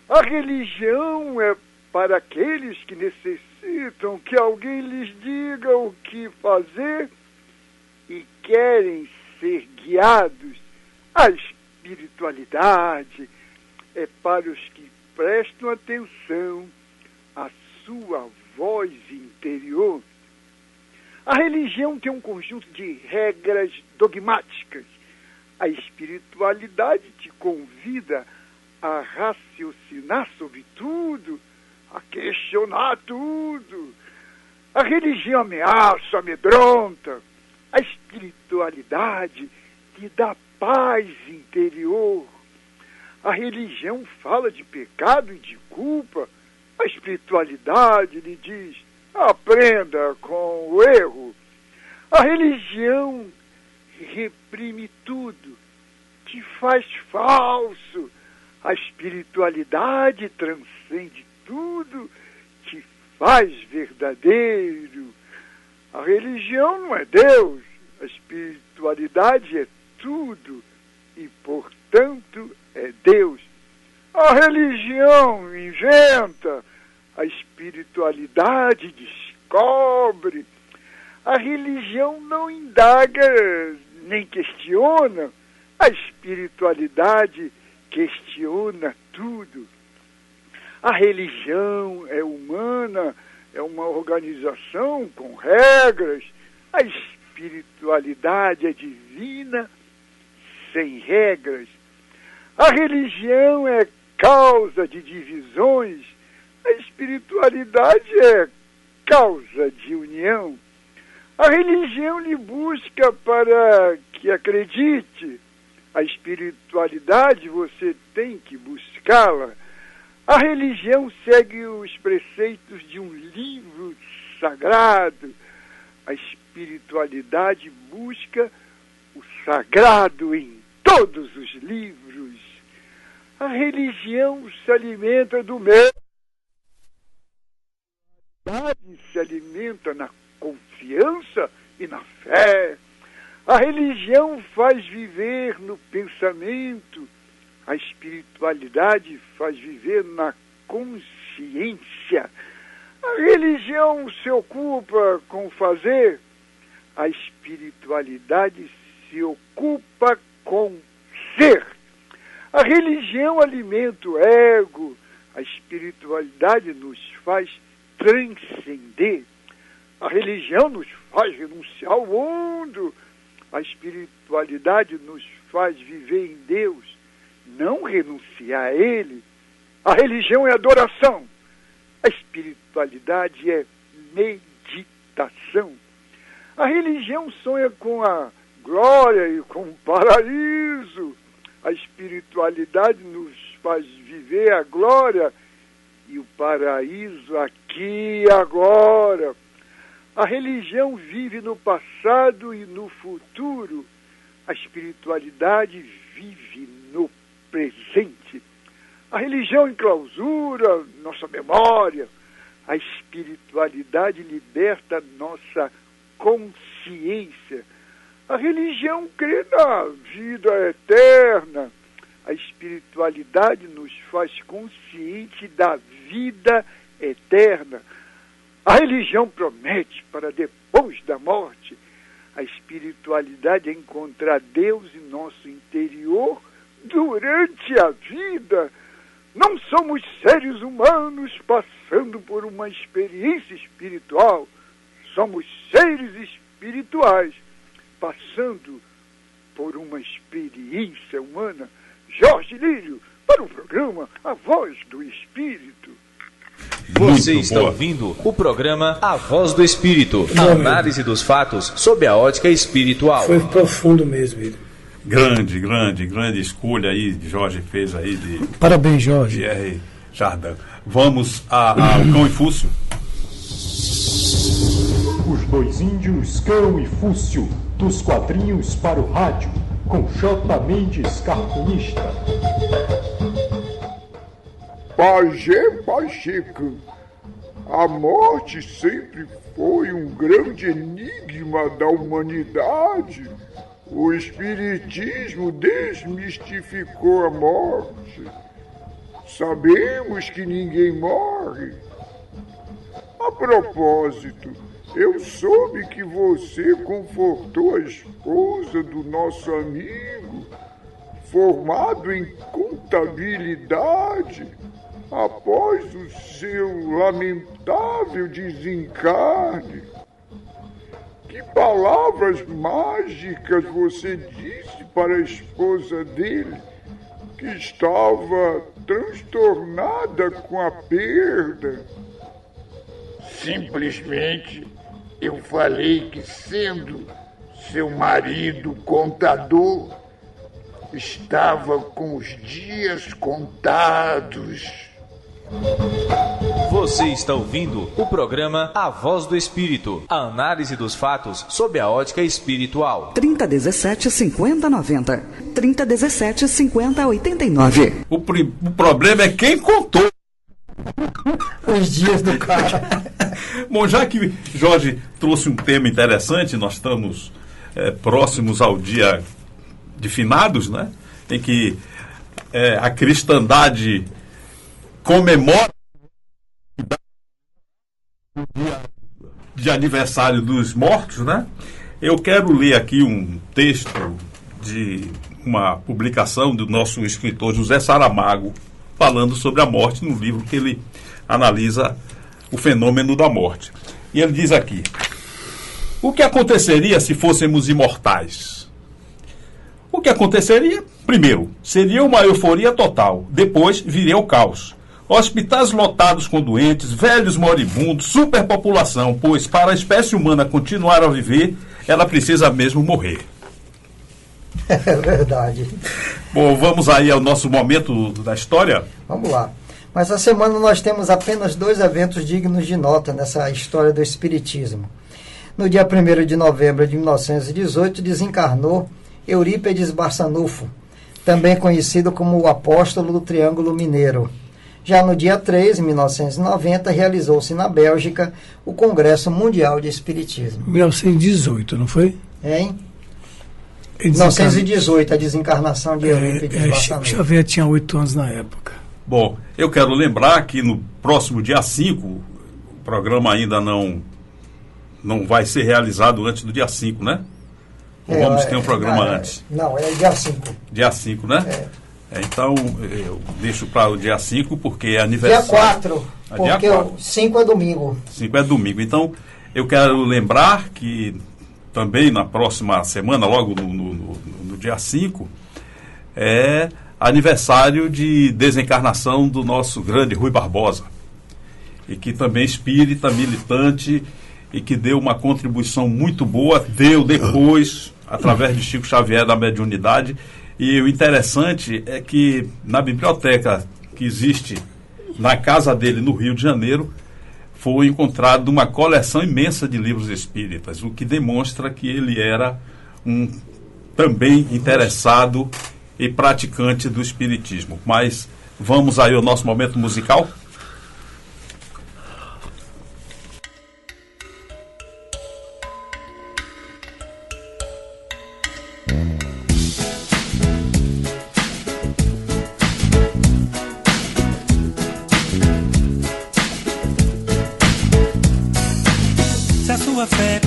A religião é para aqueles que necessitam que alguém lhes diga o que fazer e querem ser guiados. A espiritualidade é para os que prestam atenção à sua voz interior. A religião tem um conjunto de regras dogmáticas. A espiritualidade te convida a raciocinar sobre tudo, a questionar tudo. A religião ameaça, amedronta. A espiritualidade te dá paz interior. A religião fala de pecado e de culpa. A espiritualidade lhe diz: aprenda com o erro. A religião reprime tudo, te faz falso. A espiritualidade transcende tudo, te faz verdadeiro. A religião não é Deus, a espiritualidade é tudo e, portanto, é Deus. A religião inventa, a espiritualidade descobre. A religião não indaga nem questiona, a espiritualidade questiona tudo. A religião é humana, é uma organização com regras. A espiritualidade é divina, sem regras. A religião é causa de divisões. A espiritualidade é causa de união. A religião lhe busca para que acredite. A espiritualidade você tem que buscá-la. A religião segue os preceitos de um livro sagrado. A espiritualidade busca o sagrado em todos os livros. A religião se alimenta do meio. A espiritualidade se alimenta na confiança e na fé. A religião faz viver no pensamento. A espiritualidade faz viver na consciência. A religião se ocupa com fazer. A espiritualidade se ocupa com ser. A religião alimenta o ego. A espiritualidade nos faz transcender. A religião nos faz renunciar ao mundo. A espiritualidade nos faz viver em Deus, não renunciar a Ele. A religião é adoração. A espiritualidade é meditação. A religião sonha com a glória e com o paraíso. A espiritualidade nos faz viver a glória e o paraíso aqui e agora. A religião vive no passado e no futuro. A espiritualidade vive no presente. A religião enclausura nossa memória. A espiritualidade liberta nossa consciência. A religião crê na vida eterna. A espiritualidade nos faz consciente da vida eterna. A religião promete para depois da morte. A espiritualidade é encontrar Deus em nosso interior durante a vida. Não somos seres humanos passando por uma experiência espiritual. Somos seres espirituais passando por uma experiência humana. Jorge Lírio, para o programa A Voz do Espírito. Você está ouvindo o programa A Voz do Espírito, a análise dos fatos sob a ótica espiritual. Foi profundo mesmo, ele. Grande escolha aí, Jorge fez aí de... Parabéns, Jorge. De R. Jardim. Vamos ao Cão e Fúcio. Os dois índios, Cão e Fúcio, dos quadrinhos para o rádio, com J. Mendes, cartunista. Pajé Pacheco, a morte sempre foi um grande enigma da humanidade. O Espiritismo desmistificou a morte. Sabemos que ninguém morre. A propósito, eu soube que você confortou a esposa do nosso amigo, formado em contabilidade, após o seu lamentável desencarne. Que palavras mágicas você disse para a esposa dele, que estava transtornada com a perda? Simplesmente eu falei que, sendo seu marido contador, estava com os dias contados. Você está ouvindo o programa A Voz do Espírito, a análise dos fatos sob a ótica espiritual. 3017-5090, 3017-5089. O problema é quem contou os dias do cara. Bom, já que Jorge trouxe um tema interessante, nós estamos próximos ao dia de finados, né? Em que a cristandade comemora o dia de aniversário dos mortos, né? Eu quero ler aqui um texto de uma publicação do nosso escritor José Saramago, falando sobre a morte, no livro que ele analisa o fenômeno da morte. E ele diz aqui: o que aconteceria se fôssemos imortais? O que aconteceria? Primeiro, seria uma euforia total. Depois, viria o caos. Hospitais lotados com doentes, velhos moribundos, superpopulação, pois para a espécie humana continuar a viver, ela precisa mesmo morrer. É verdade. Bom, vamos aí ao nosso momento da história? Vamos lá. Mas essa semana nós temos apenas 2 eventos dignos de nota nessa história do Espiritismo. No dia 1º de novembro de 1918, desencarnou Eurípides Barçanufo, também conhecido como o apóstolo do Triângulo Mineiro. Já no dia 3, em 1990, realizou-se na Bélgica o Congresso Mundial de Espiritismo. 1918, não foi? Em 1918, a desencarnação de Eurípides Barçanufo. Xavier tinha 8 anos na época. Bom, eu quero lembrar que no próximo dia 5, o programa ainda não vai ser realizado antes do dia 5, né? Ou vamos ter um programa antes? Não, é dia 5. Dia 5, né? Então, eu deixo para o dia 5, porque é aniversário. Dia 4, porque o 5 é domingo. 5 é domingo. Então, eu quero lembrar que também na próxima semana, logo no dia 5, é aniversário de desencarnação do nosso grande Rui Barbosa. E que também espírita, militante, e que deu uma contribuição muito boa, deu depois, através de Chico Xavier, da mediunidade. E o interessante é que na biblioteca que existe na casa dele no Rio de Janeiro, foi encontrado uma coleção imensa de livros espíritas, o que demonstra que ele era também interessado e praticante do espiritismo. Mas Vamos aí ao nosso momento musical. Se a sua fé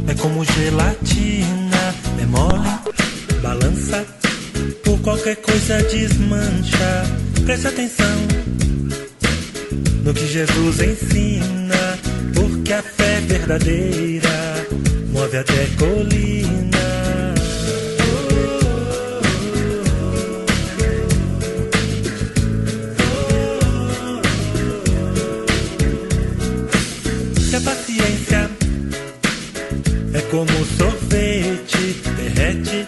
é como gelatina, é mole, balança, por qualquer coisa desmancha. Preste atenção no que Jesus ensina, porque a fé verdadeira move até colina. Se a paciência é como sorvete, derrete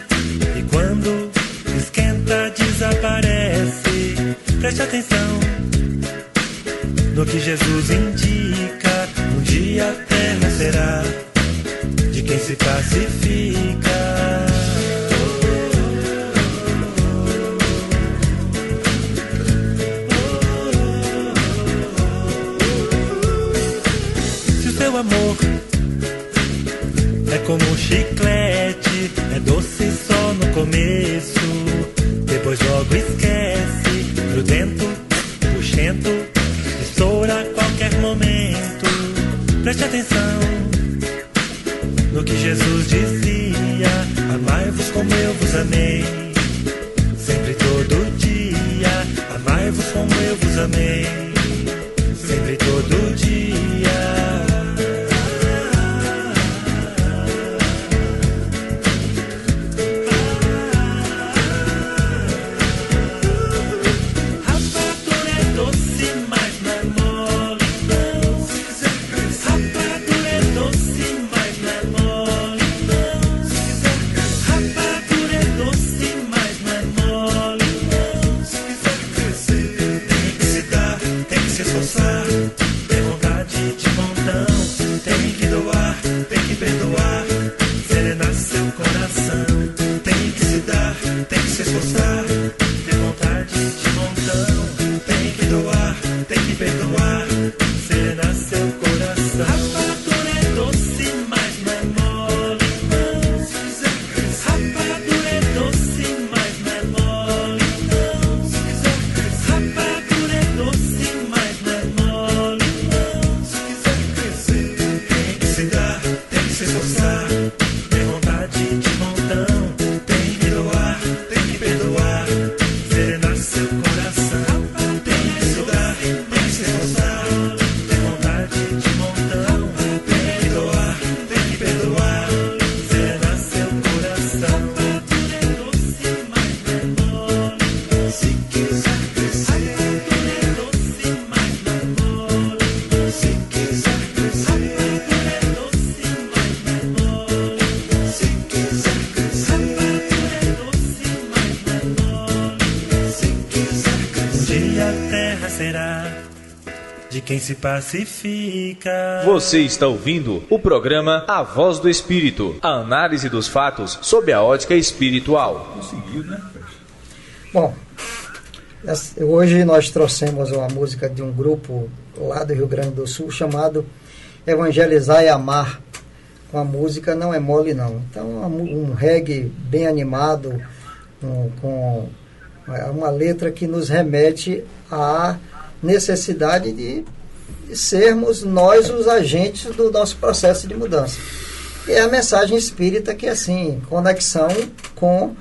e quando esquenta desaparece. Preste atenção no que Jesus indica. Um dia a terra será de quem se pacifica. Se o seu amor é como um chiclete, é doce só no começo, depois logo esquece, grudento, puxento, estoura a qualquer momento. Preste atenção no que Jesus dizia: amai-vos como eu vos amei, sempre todo dia. Amai-vos como eu vos amei, sempre todo dia. Quem se pacifica. Você está ouvindo o programa A Voz do Espírito, a análise dos fatos sob a ótica espiritual. Conseguiu, né? Bom, hoje nós trouxemos uma música de um grupo lá do Rio Grande do Sul chamado Evangelizar e Amar. Com a música Não é Mole Não. Então um reggae bem animado, com uma letra que nos remete à necessidade de sermos nós os agentes do nosso processo de mudança. E é a mensagem espírita que é assim, conexão com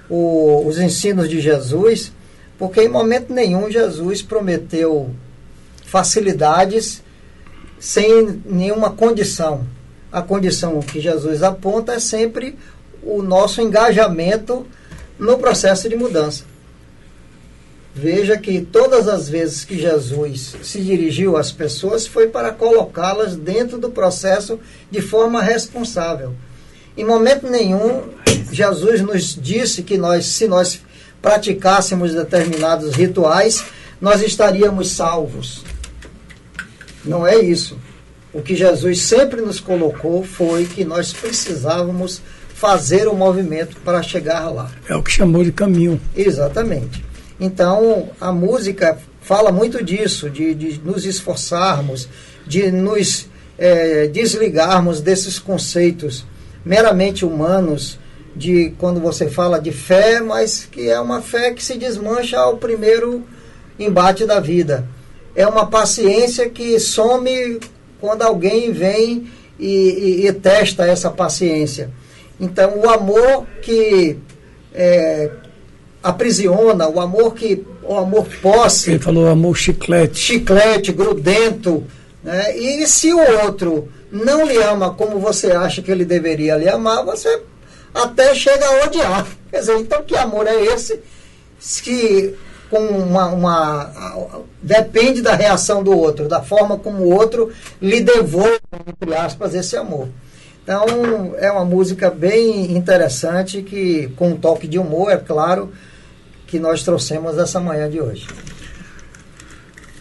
os ensinos de Jesus, porque em momento nenhum Jesus prometeu facilidades sem nenhuma condição. A condição que Jesus aponta é sempre o nosso engajamento no processo de mudança. Veja que todas as vezes que Jesus se dirigiu às pessoas foi para colocá-las dentro do processo de forma responsável. Em momento nenhum, Jesus nos disse que se nós praticássemos determinados rituais, nós estaríamos salvos. Não é isso. O que Jesus sempre nos colocou foi que nós precisávamos fazer o movimento para chegar lá. É o que chamou de caminho. Exatamente. Então, a música fala muito disso, de nos esforçarmos, de nos desligarmos desses conceitos meramente humanos, de quando você fala de fé, mas que é uma fé que se desmancha ao primeiro embate da vida. É uma paciência que some quando alguém vem e testa essa paciência. Então, o amor que aprisiona, o amor posse. Ele falou amor chiclete. Chiclete, grudento. Né? E se o outro não lhe ama como você acha que ele deveria lhe amar, você até chega a odiar. Quer dizer, então que amor é esse que depende da reação do outro, da forma como o outro lhe devolve, entre aspas, esse amor. Então, é uma música bem interessante, que com um toque de humor, é claro, que nós trouxemos essa manhã de hoje.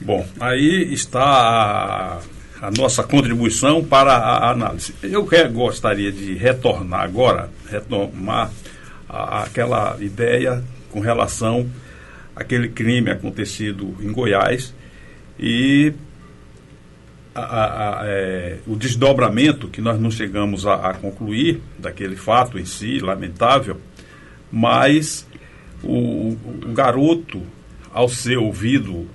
Bom, aí está a nossa contribuição para a análise. Eu gostaria de retomar aquela ideia com relação àquele crime acontecido em Goiás e o desdobramento que nós não chegamos a concluir daquele fato em si, lamentável, mas o garoto, ao ser ouvido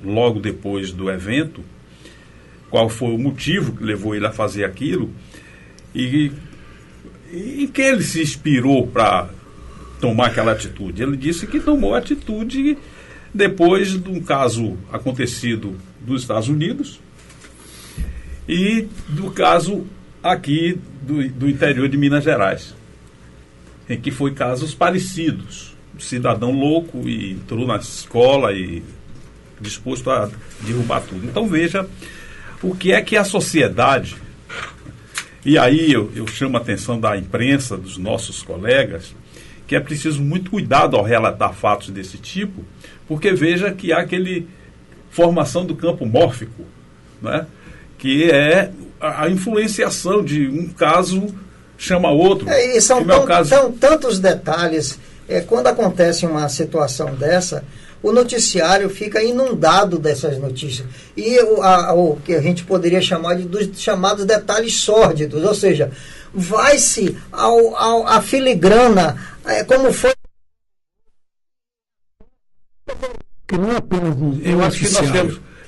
logo depois do evento, qual foi o motivo que levou ele a fazer aquilo e que ele se inspirou para tomar aquela atitude. Ele disse que tomou atitude depois de um caso acontecido nos Estados Unidos e do caso aqui do interior de Minas Gerais, em que foi casos parecidos. Um cidadão louco e entrou na escola e disposto a derrubar tudo. Então veja o que é que a sociedade, e aí eu chamo a atenção da imprensa, dos nossos colegas, que é preciso muito cuidado ao relatar fatos desse tipo, porque veja que há aquele formação do campo mórfico, né? Que é a influenciação de um caso chama outro. E são tantos detalhes. Quando acontece uma situação dessa, o noticiário fica inundado dessas notícias. E o que a gente poderia chamar dos chamados detalhes sórdidos, ou seja, vai-se à filigrana, como foi. Que não é apenas eu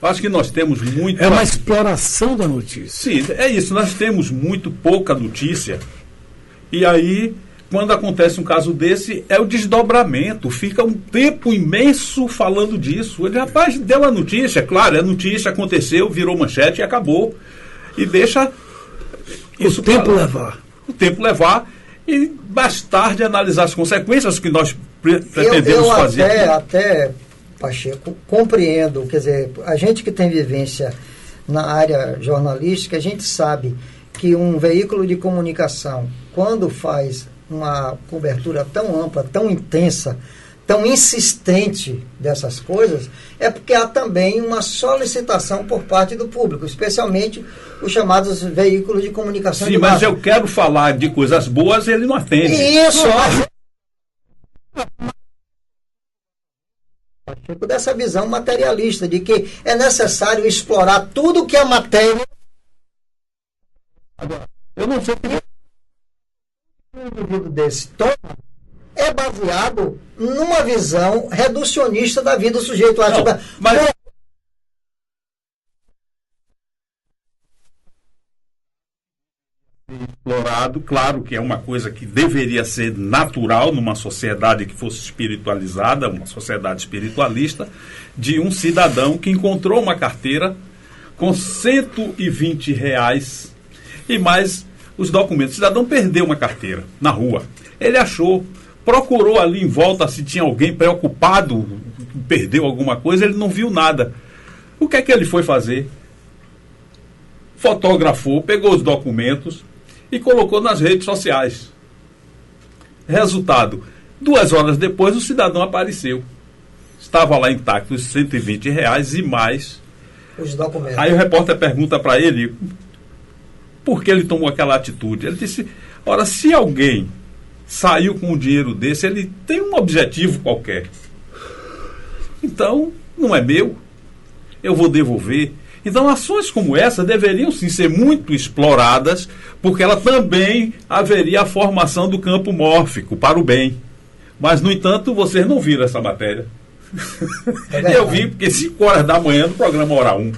acho que nós temos muito. É uma exploração da notícia. Sim, é isso. Nós temos muito pouca notícia. E aí, quando acontece um caso desse, é o desdobramento. Fica um tempo imenso falando disso. Ele, rapaz, deu a notícia. Claro, a notícia aconteceu, virou manchete e acabou. E deixa isso levar. O tempo levar. E mais tarde analisar as consequências que nós pretendemos fazer. Até, Pacheco, compreendo. Quer dizer, a gente que tem vivência na área jornalística, a gente sabe que um veículo de comunicação, quando faz uma cobertura tão ampla, tão intensa, tão insistente dessas coisas, é porque há também uma solicitação por parte do público, especialmente os chamados veículos de comunicação. Sim, mas eu quero falar de coisas boas, ele não atende. Isso! Dessa visão materialista, de que é necessário explorar tudo que a matéria... Agora, eu não sei que um indivíduo desse toma é baseado numa visão reducionista da vida do sujeito. Mas explorado, claro que é uma coisa que deveria ser natural numa sociedade que fosse espiritualizada, uma sociedade espiritualista, de um cidadão que encontrou uma carteira com R$120 e mais os documentos. O cidadão perdeu uma carteira na rua. Ele achou, procurou ali em volta se tinha alguém preocupado, perdeu alguma coisa, ele não viu nada. O que é que ele foi fazer? Fotografou, pegou os documentos e colocou nas redes sociais. Resultado, 2 horas depois o cidadão apareceu. Estava lá intacto os R$120 e mais os documentos. Aí o repórter pergunta para ele por que ele tomou aquela atitude. Ele disse, ora, se alguém saiu com um dinheiro desse, ele tem um objetivo qualquer. Então, não é meu, eu vou devolver. Então, ações como essa deveriam sim ser muito exploradas, porque ela também haveria a formação do campo mórfico para o bem. Mas, no entanto, vocês não viram essa matéria. Eu vi, porque 5 horas da manhã no programa Hora 1.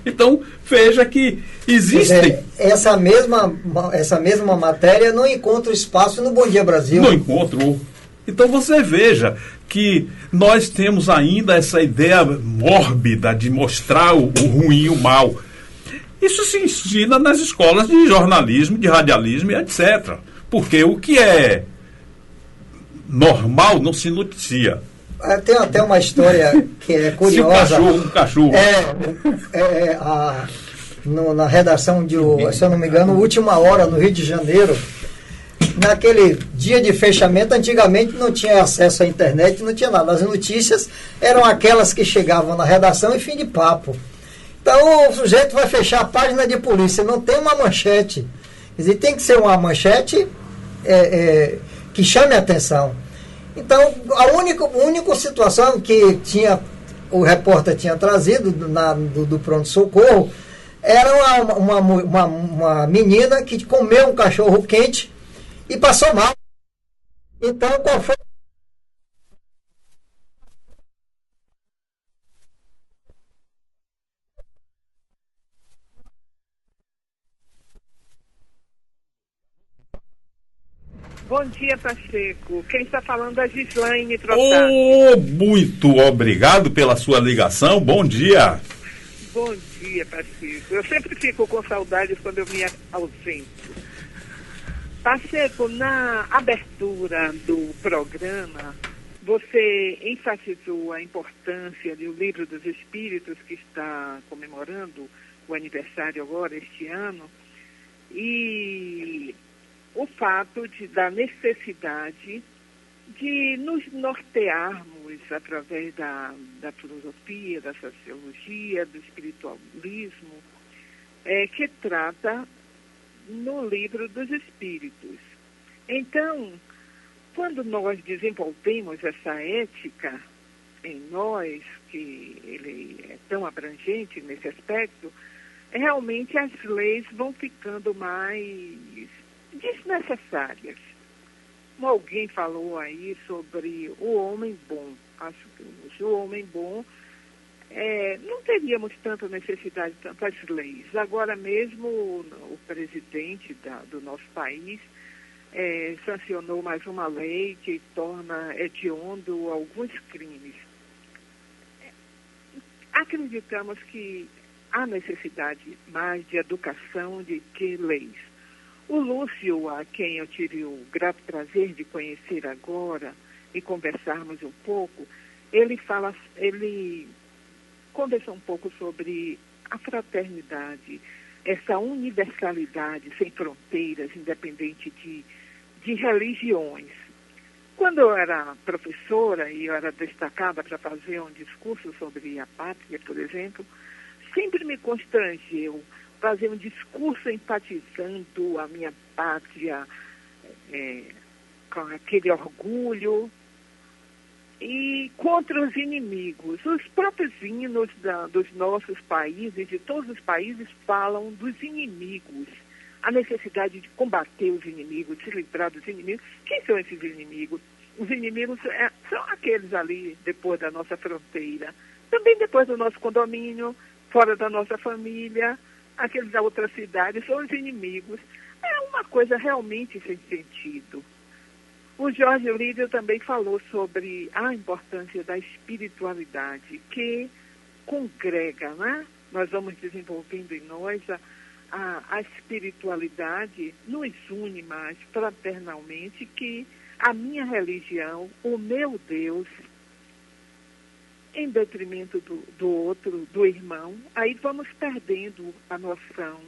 Então, veja que existem... Essa mesma matéria não encontra espaço no Bom Dia Brasil. Não encontrou. Então, você veja que nós temos ainda essa ideia mórbida de mostrar o ruim e o mal. Isso se ensina nas escolas de jornalismo, de radialismo e etc. Porque o que é normal não se noticia. Tem até uma história que é curiosa. Um cachorro. Na redação de, se eu não me engano, Última Hora, no Rio de Janeiro, naquele dia de fechamento, antigamente não tinha acesso à internet, não tinha nada. As notícias eram aquelas que chegavam na redação e fim de papo. Então o sujeito vai fechar a página de polícia, não tem uma manchete. Quer dizer, tem que ser uma manchete que chame a atenção. Então, a única situação que o repórter tinha trazido do pronto-socorro era uma menina que comeu um cachorro quente e passou mal. Então, qual foi? Bom dia, Pacheco. Quem está falando é a Gislaine Trottato. Muito obrigado pela sua ligação. Bom dia. Bom dia, Pacheco. Eu sempre fico com saudades quando eu me ausento. Pacheco, na abertura do programa, você enfatizou a importância do Livro dos Espíritos, que está comemorando o aniversário agora, este ano, e o fato da necessidade de nos nortearmos através da filosofia, da sociologia, do espiritualismo, que trata no Livro dos Espíritos. Então, quando nós desenvolvemos essa ética em nós, que ele é tão abrangente nesse aspecto, realmente as leis vão ficando mais desnecessárias. Como alguém falou aí sobre o homem bom. Acho que o homem bom, não teríamos tanta necessidade de tantas leis. Agora mesmo o presidente do nosso país sancionou mais uma lei que torna hediondo alguns crimes. Acreditamos que há necessidade mais de educação do que leis. O Lúcio, a quem eu tive o grato prazer de conhecer agora e conversarmos um pouco, ele conversou um pouco sobre a fraternidade, essa universalidade sem fronteiras, independente de religiões. Quando eu era professora e eu era destacada para fazer um discurso sobre a pátria, por exemplo, sempre me constrangeu fazer um discurso enfatizando a minha pátria com aquele orgulho e contra os inimigos. Os próprios hinos dos nossos países, de todos os países, falam dos inimigos, a necessidade de combater os inimigos, de se livrar dos inimigos. Quem são esses inimigos? Os inimigos são aqueles ali depois da nossa fronteira, também depois do nosso condomínio, fora da nossa família. Aqueles da outra cidade são os inimigos. É uma coisa realmente sem sentido. O Jorge Lídio também falou sobre a importância da espiritualidade, que congrega, né? Nós vamos desenvolvendo em nós a espiritualidade, nos une mais fraternalmente, que a minha religião, o meu Deus, em detrimento do outro, do irmão, aí vamos perdendo a noção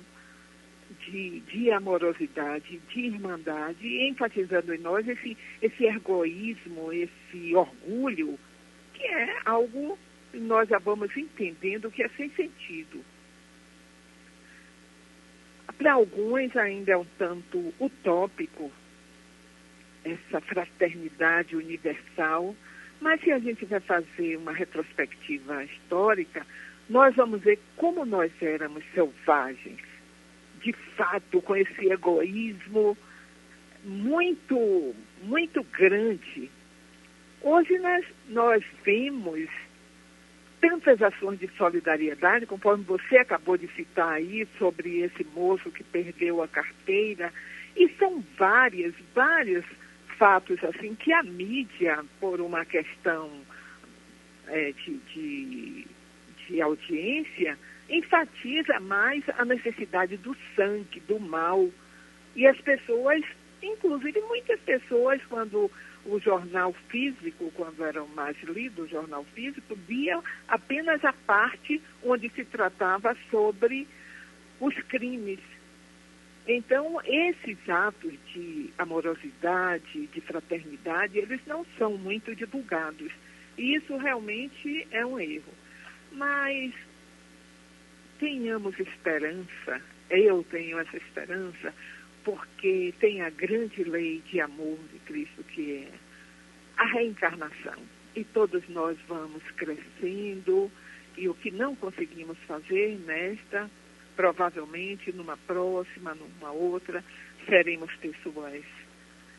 de amorosidade, de irmandade, enfatizando em nós esse egoísmo, esse orgulho, que é algo que nós já vamos entendendo que é sem sentido. Para alguns ainda é um tanto utópico essa fraternidade universal, Mas se a gente vai fazer uma retrospectiva histórica, nós vamos ver como nós éramos selvagens, de fato, com esse egoísmo muito, muito grande. Hoje nós vemos tantas ações de solidariedade, conforme você acabou de citar aí, sobre esse moço que perdeu a carteira, e são vários fatos assim que a mídia, por uma questão de audiência, enfatiza mais a necessidade do sangue, do mal. E as pessoas, inclusive muitas pessoas, quando o jornal físico, quando eram mais lidos, o jornal físico, via apenas a parte onde se tratava sobre os crimes. Então, esses atos de amorosidade, de fraternidade, eles não são muito divulgados. E isso realmente é um erro. Mas tenhamos esperança, eu tenho essa esperança, porque tem a grande lei de amor de Cristo, que é a reencarnação. E todos nós vamos crescendo, e o que não conseguimos fazer nesta, provavelmente numa próxima, numa outra, seremos pessoas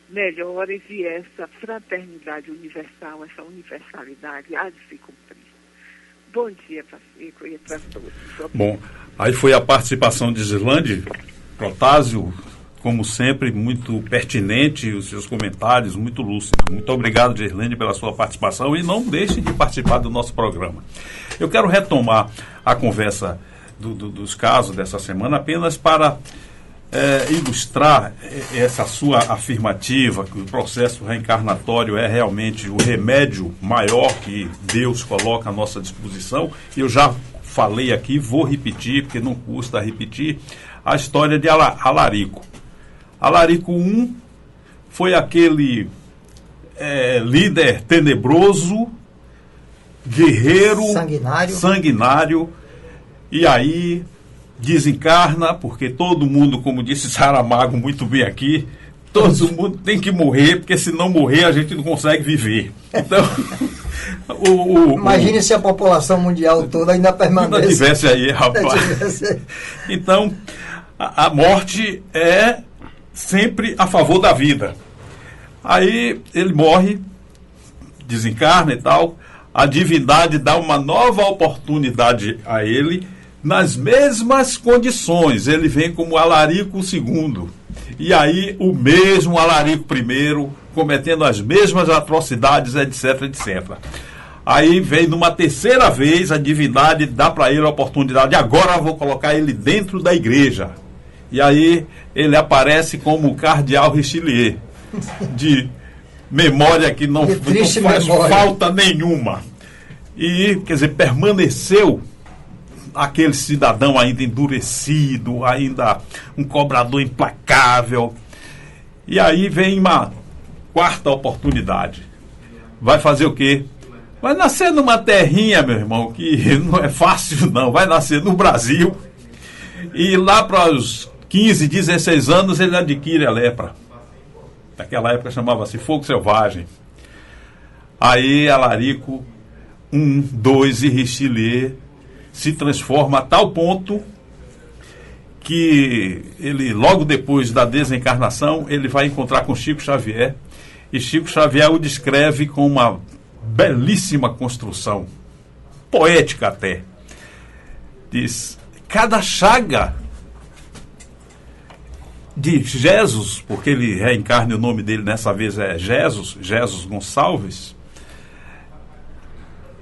melhores, e essa fraternidade universal, essa universalidade há de se cumprir. Bom dia, Pacifico, e para todos. Bom, aí foi a participação de Gislande Protásio, como sempre, muito pertinente, os seus comentários, muito lúcidos. Muito obrigado, Gislande, pela sua participação, e não deixe de participar do nosso programa. Eu quero retomar a conversa dos casos dessa semana apenas para ilustrar essa sua afirmativa que o processo reencarnatório é realmente o remédio maior que Deus coloca à nossa disposição. Eu já falei aqui, vou repetir, porque não custa repetir, a história de Alarico. Alarico I foi aquele líder tenebroso, guerreiro, sanguinário, e aí desencarna, porque todo mundo, como disse Saramago muito bem aqui, todo mundo tem que morrer, porque se não morrer a gente não consegue viver. Então, imagine se a população mundial toda ainda permanece. Ainda tivesse aí, rapaz. Então, a morte é sempre a favor da vida. Aí ele morre, desencarna e tal, a divindade dá uma nova oportunidade a ele, nas mesmas condições. Ele vem como Alarico II. E aí o mesmo Alarico I, cometendo as mesmas atrocidades, etc, etc. Aí vem numa terceira vez, a divindade dá para ele a oportunidade. Agora eu vou colocar ele dentro da igreja. E aí ele aparece como o cardeal Richelieu, de memória que não faz falta nenhuma. E, quer dizer, permaneceu aquele cidadão ainda endurecido, ainda um cobrador implacável. E aí vem uma quarta oportunidade. Vai fazer o quê? Vai nascer numa terrinha, meu irmão, que não é fácil não. Vai nascer no Brasil. E lá para os 15, 16 anos ele adquire a lepra. Naquela época chamava-se fogo selvagem. Aí Alarico I, II e Richelieu se transforma a tal ponto que ele, logo depois da desencarnação, ele vai encontrar com Chico Xavier, e Chico Xavier o descreve com uma belíssima construção, poética até. Diz: cada chaga de Jesus, porque ele reencarna, o nome dele nessa vez é Jesus Gonçalves,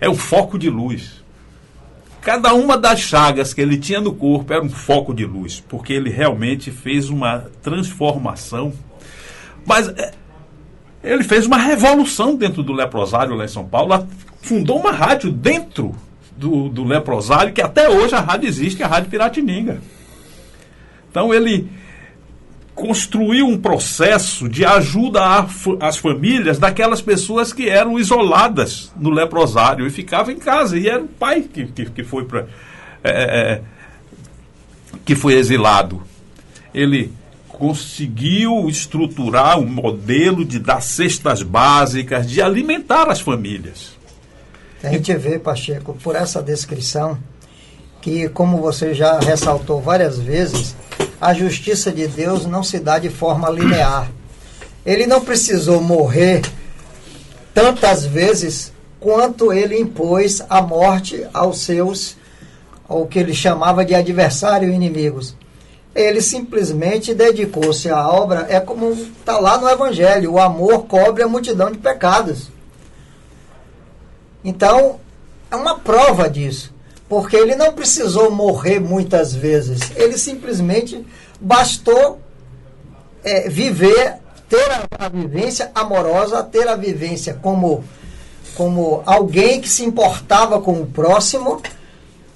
é um foco de luz. Cada uma das chagas que ele tinha no corpo era um foco de luz, porque ele realmente fez uma transformação. Mas ele fez uma revolução dentro do leprosário lá em São Paulo, fundou uma rádio dentro do leprosário, que até hoje a rádio existe, a Rádio Piratininga. Então ele construiu um processo de ajuda às famílias daquelas pessoas que eram isoladas no leprosário e ficavam em casa. E era o pai que foi exilado. Ele conseguiu estruturar um modelo de dar cestas básicas, de alimentar as famílias. A gente vê, Pacheco, por essa descrição, que, como você já ressaltou várias vezes, a justiça de Deus não se dá de forma linear. Ele não precisou morrer tantas vezes quanto ele impôs a morte ao que ele chamava de adversário e inimigos. Ele simplesmente dedicou-se à obra, é como está lá no Evangelho, o amor cobre a multidão de pecados. Então, é uma prova disso, porque ele não precisou morrer muitas vezes, ele simplesmente bastou viver, ter a vivência amorosa, ter a vivência como alguém que se importava com o próximo,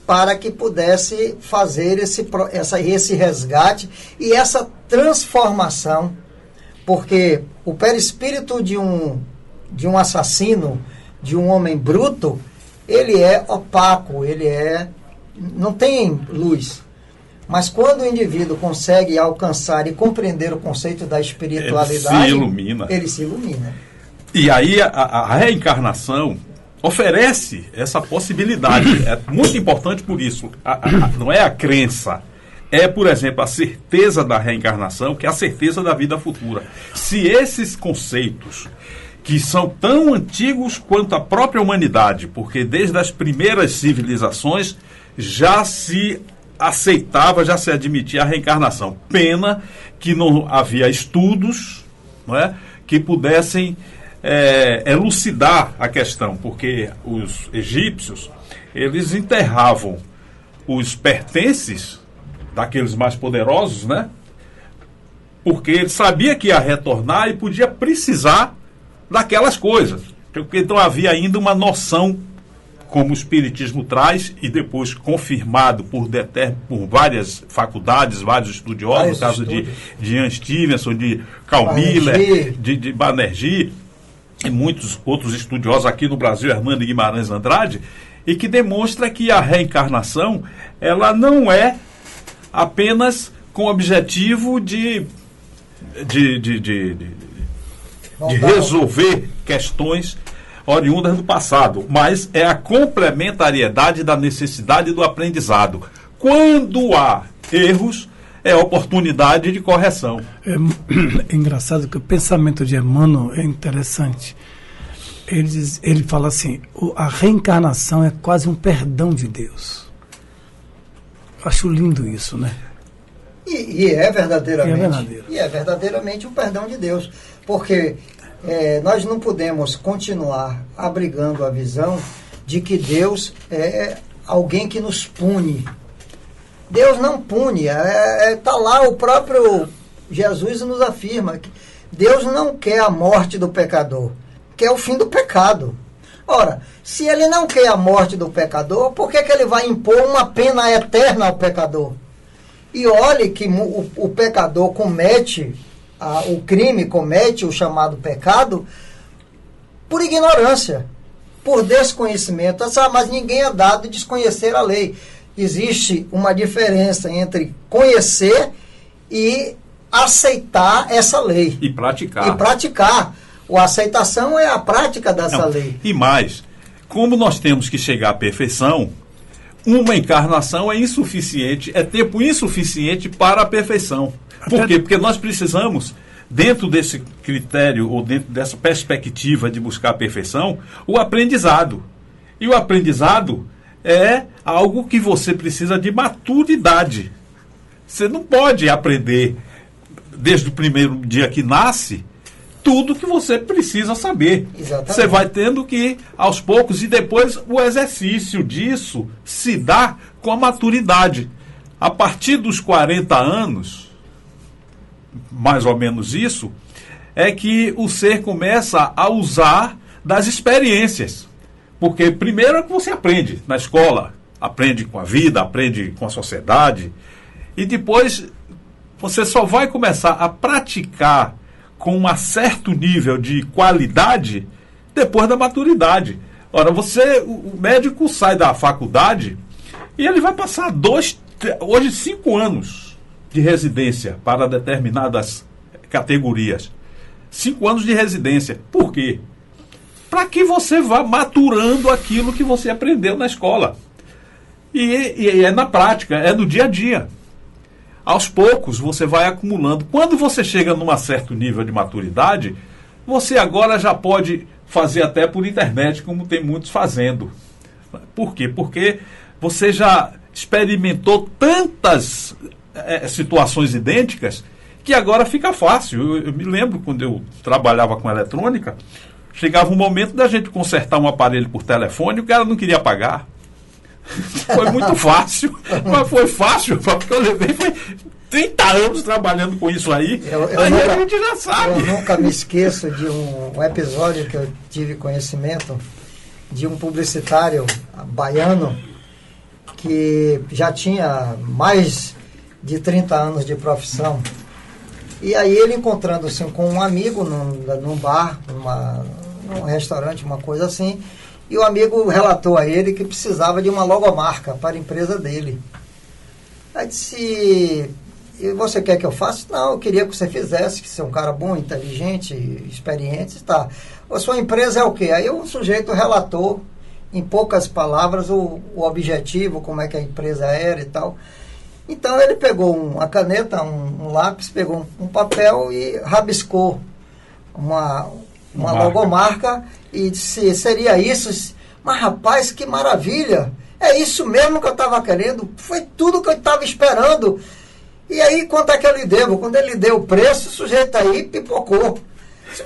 para que pudesse fazer esse resgate e essa transformação, porque o perispírito de um assassino, de um homem bruto, ele é opaco, não tem luz. Mas quando o indivíduo consegue alcançar e compreender o conceito da espiritualidade, ele se ilumina. E aí a reencarnação oferece essa possibilidade. É muito importante por isso. Não é a crença. É, por exemplo, a certeza da reencarnação, que é a certeza da vida futura. Se esses conceitos, que são tão antigos quanto a própria humanidade, porque desde as primeiras civilizações já se aceitava, já se admitia a reencarnação. Pena que não havia estudos, não é, que pudessem elucidar a questão, porque os egípcios, eles enterravam os pertences daqueles mais poderosos, né? Porque ele sabia que ia retornar e podia precisar daquelas coisas. Porque então havia ainda uma noção, como o Espiritismo traz, e depois confirmado por várias faculdades, vários estudiosos, no caso de Ian Stevenson, de Carl Miller, de Banerjee, e muitos outros estudiosos aqui no Brasil, Hernando Guimarães Andrade, e que demonstra que a reencarnação, ela não é apenas com o objetivo de resolver questões oriundas do passado, mas é a complementariedade da necessidade do aprendizado. Quando há erros, é oportunidade de correção. É engraçado que o pensamento de Emmanuel é interessante. Ele fala assim, a reencarnação é quase um perdão de Deus. Acho lindo isso, né? E é verdadeiramente. E é verdadeiramente um perdão de Deus. Porque nós não podemos continuar abrigando a visão de que Deus é alguém que nos pune. Deus não pune. Está lá o próprio Jesus nos afirma que Deus não quer a morte do pecador, quer o fim do pecado. Ora, se ele não quer a morte do pecador, por que ele vai impor uma pena eterna ao pecador? E olhe que o pecador comete o crime, comete o chamado pecado por ignorância, por desconhecimento. Mas ninguém é dado de desconhecer a lei. Existe uma diferença entre conhecer e aceitar essa lei. E praticar. A aceitação é a prática dessa lei. E mais, como nós temos que chegar à perfeição, uma encarnação é insuficiente, é tempo insuficiente para a perfeição. Por quê? Porque nós precisamos, dentro desse critério, ou dentro dessa perspectiva de buscar a perfeição, o aprendizado. E o aprendizado é algo que você precisa de maturidade. Você não pode aprender, desde o primeiro dia que nasce, tudo que você precisa saber. Exatamente. Você vai tendo que, aos poucos, e depois o exercício disso se dá com a maturidade. A partir dos 40 anos, mais ou menos isso, é que o ser começa a usar das experiências. Porque primeiro é que você aprende na escola, aprende com a vida, aprende com a sociedade, e depois você só vai começar a praticar com um certo nível de qualidade depois da maturidade. Ora, o médico sai da faculdade e ele vai passar hoje 5 anos de residência para determinadas categorias. 5 anos de residência. Por quê? Para que você vá maturando aquilo que você aprendeu na escola. E é na prática, é no dia a dia. Aos poucos você vai acumulando. Quando você chega num certo nível de maturidade, você agora já pode fazer até por internet, como tem muitos fazendo. Por quê? Porque você já experimentou tantas situações idênticas que agora fica fácil. Eu me lembro quando eu trabalhava com eletrônica, chegava um momento da gente consertar um aparelho por telefone e o cara não queria pagar. Foi muito fácil, mas foi fácil, porque eu levei 30 anos trabalhando com isso aí. Aí a gente já sabe. Eu nunca me esqueço de um episódio que eu tive conhecimento de um publicitário baiano que já tinha mais de 30 anos de profissão. E aí ele encontrando-se com um amigo num bar, num restaurante, uma coisa assim, e o amigo relatou a ele que precisava de uma logomarca para a empresa dele. Aí disse: e você quer que eu faça? Não, eu queria que você fizesse, que você é um cara bom, inteligente, experiente, tá. A sua empresa é o quê? Aí o sujeito relatou, em poucas palavras, o objetivo, como é que a empresa era e tal. Então ele pegou uma caneta, um lápis, pegou um papel e rabiscou uma logomarca e disse: seria isso? Mas rapaz, que maravilha! É isso mesmo que eu estava querendo, foi tudo que eu estava esperando. E aí, quanto é que eu lhe devo? Quando ele deu o preço, o sujeito aí pipocou.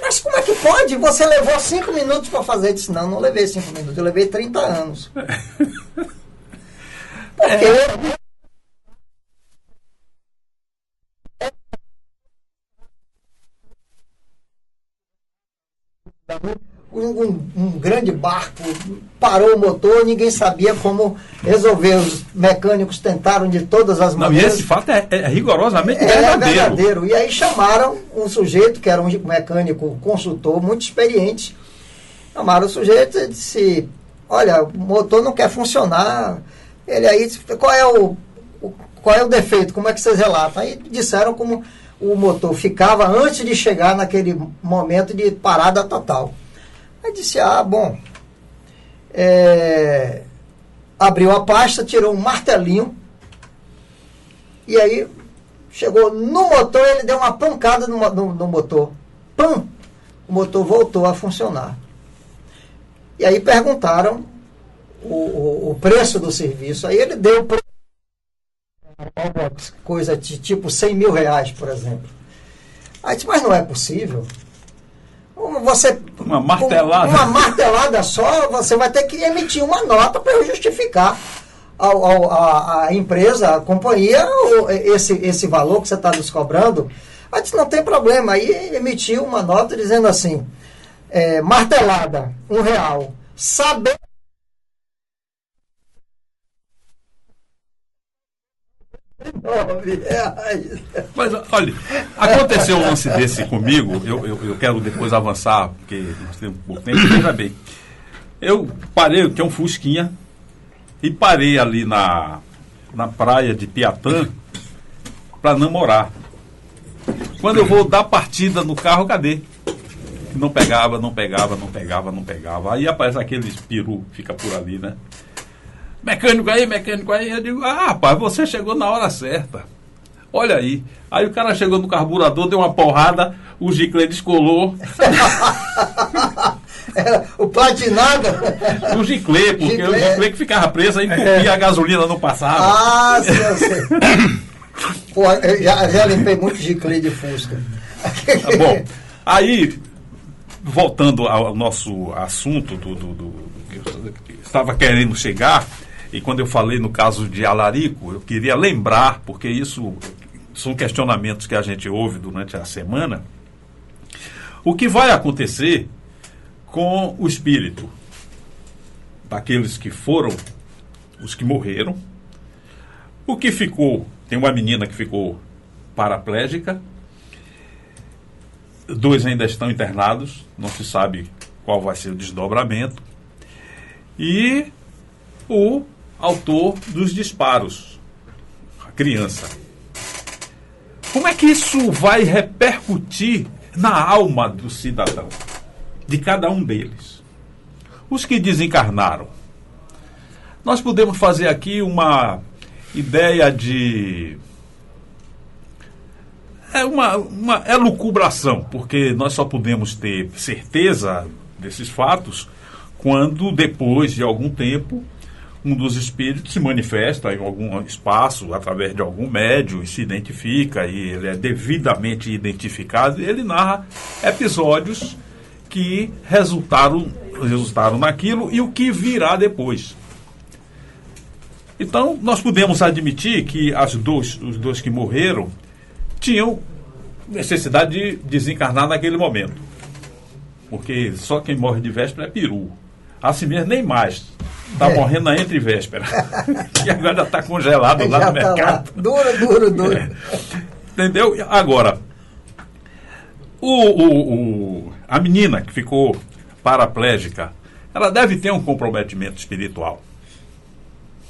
Mas como é que pode? Você levou 5 minutos para fazer? Eu disse: não levei 5 minutos, eu levei 30 anos. Porque... Um grande barco parou o motor, ninguém sabia como resolver. Os mecânicos tentaram de todas as maneiras. Não, e esse fato é rigorosamente verdadeiro. E aí chamaram um sujeito que era um mecânico consultor muito experiente. Chamaram o sujeito e disse: olha, o motor não quer funcionar. Ele aí disse: qual é o defeito? Como é que vocês relatam? Aí disseram como o motor ficava antes de chegar naquele momento de parada total. Aí disse: bom. Abriu a pasta, tirou um martelinho e aí chegou no motor, ele deu uma pancada no motor. Pam! O motor voltou a funcionar. E aí perguntaram o preço do serviço. Aí ele deu uma coisa de tipo 100 mil reais, por exemplo. Aí disse: mas não é possível. Uma martelada. Uma martelada só, você vai ter que emitir uma nota para eu justificar a empresa, a companhia, esse valor que você está nos cobrando. Aí disse: não tem problema. Aí emitiu uma nota dizendo assim: martelada, R$1. Saber. Mas olha, aconteceu um lance desse comigo. Eu quero depois avançar, porque nós temos pouco tempo. Veja bem, eu parei, eu tenho um Fusquinha, e parei ali na praia de Piatã para namorar. Quando eu vou dar partida no carro, cadê? Não pegava. Aí aparece aquele peru, fica por ali, né? Mecânico aí, eu digo: rapaz, você chegou na hora certa. Olha aí. Aí o cara chegou no carburador, deu uma porrada, o giclê descolou. O platinado? O giclê, porque o giclê que ficava preso, aí entupia, a gasolina não passava. Sim, eu sei. Pô, eu já limpei muito giclê de Fusca. Tá bom. Aí, voltando ao nosso assunto do que eu estava querendo chegar, e quando eu falei no caso de Alarico, eu queria lembrar, porque isso são questionamentos que a gente ouve durante a semana, o que vai acontecer com o espírito daqueles que foram, os que morreram, o que ficou, tem uma menina que ficou paraplégica, 2 ainda estão internados, não se sabe qual vai ser o desdobramento, e o autor dos disparos, a criança. Como é que isso vai repercutir na alma do cidadão, de cada um deles? Os que desencarnaram. Nós podemos fazer aqui uma ideia de... É uma elucubração, porque nós só podemos ter certeza desses fatos quando, depois de algum tempo, um dos espíritos se manifesta em algum espaço, através de algum médium, e se identifica, e ele é devidamente identificado, e ele narra episódios que resultaram naquilo e o que virá depois. Então, nós podemos admitir que os dois que morreram tinham necessidade de desencarnar naquele momento. Porque só quem morre de véspera é peru. Assim mesmo, nem mais. Está morrendo na entre véspera. E agora já está congelado lá no mercado. Duro. Entendeu? Agora, a menina que ficou paraplégica, ela deve ter um comprometimento espiritual.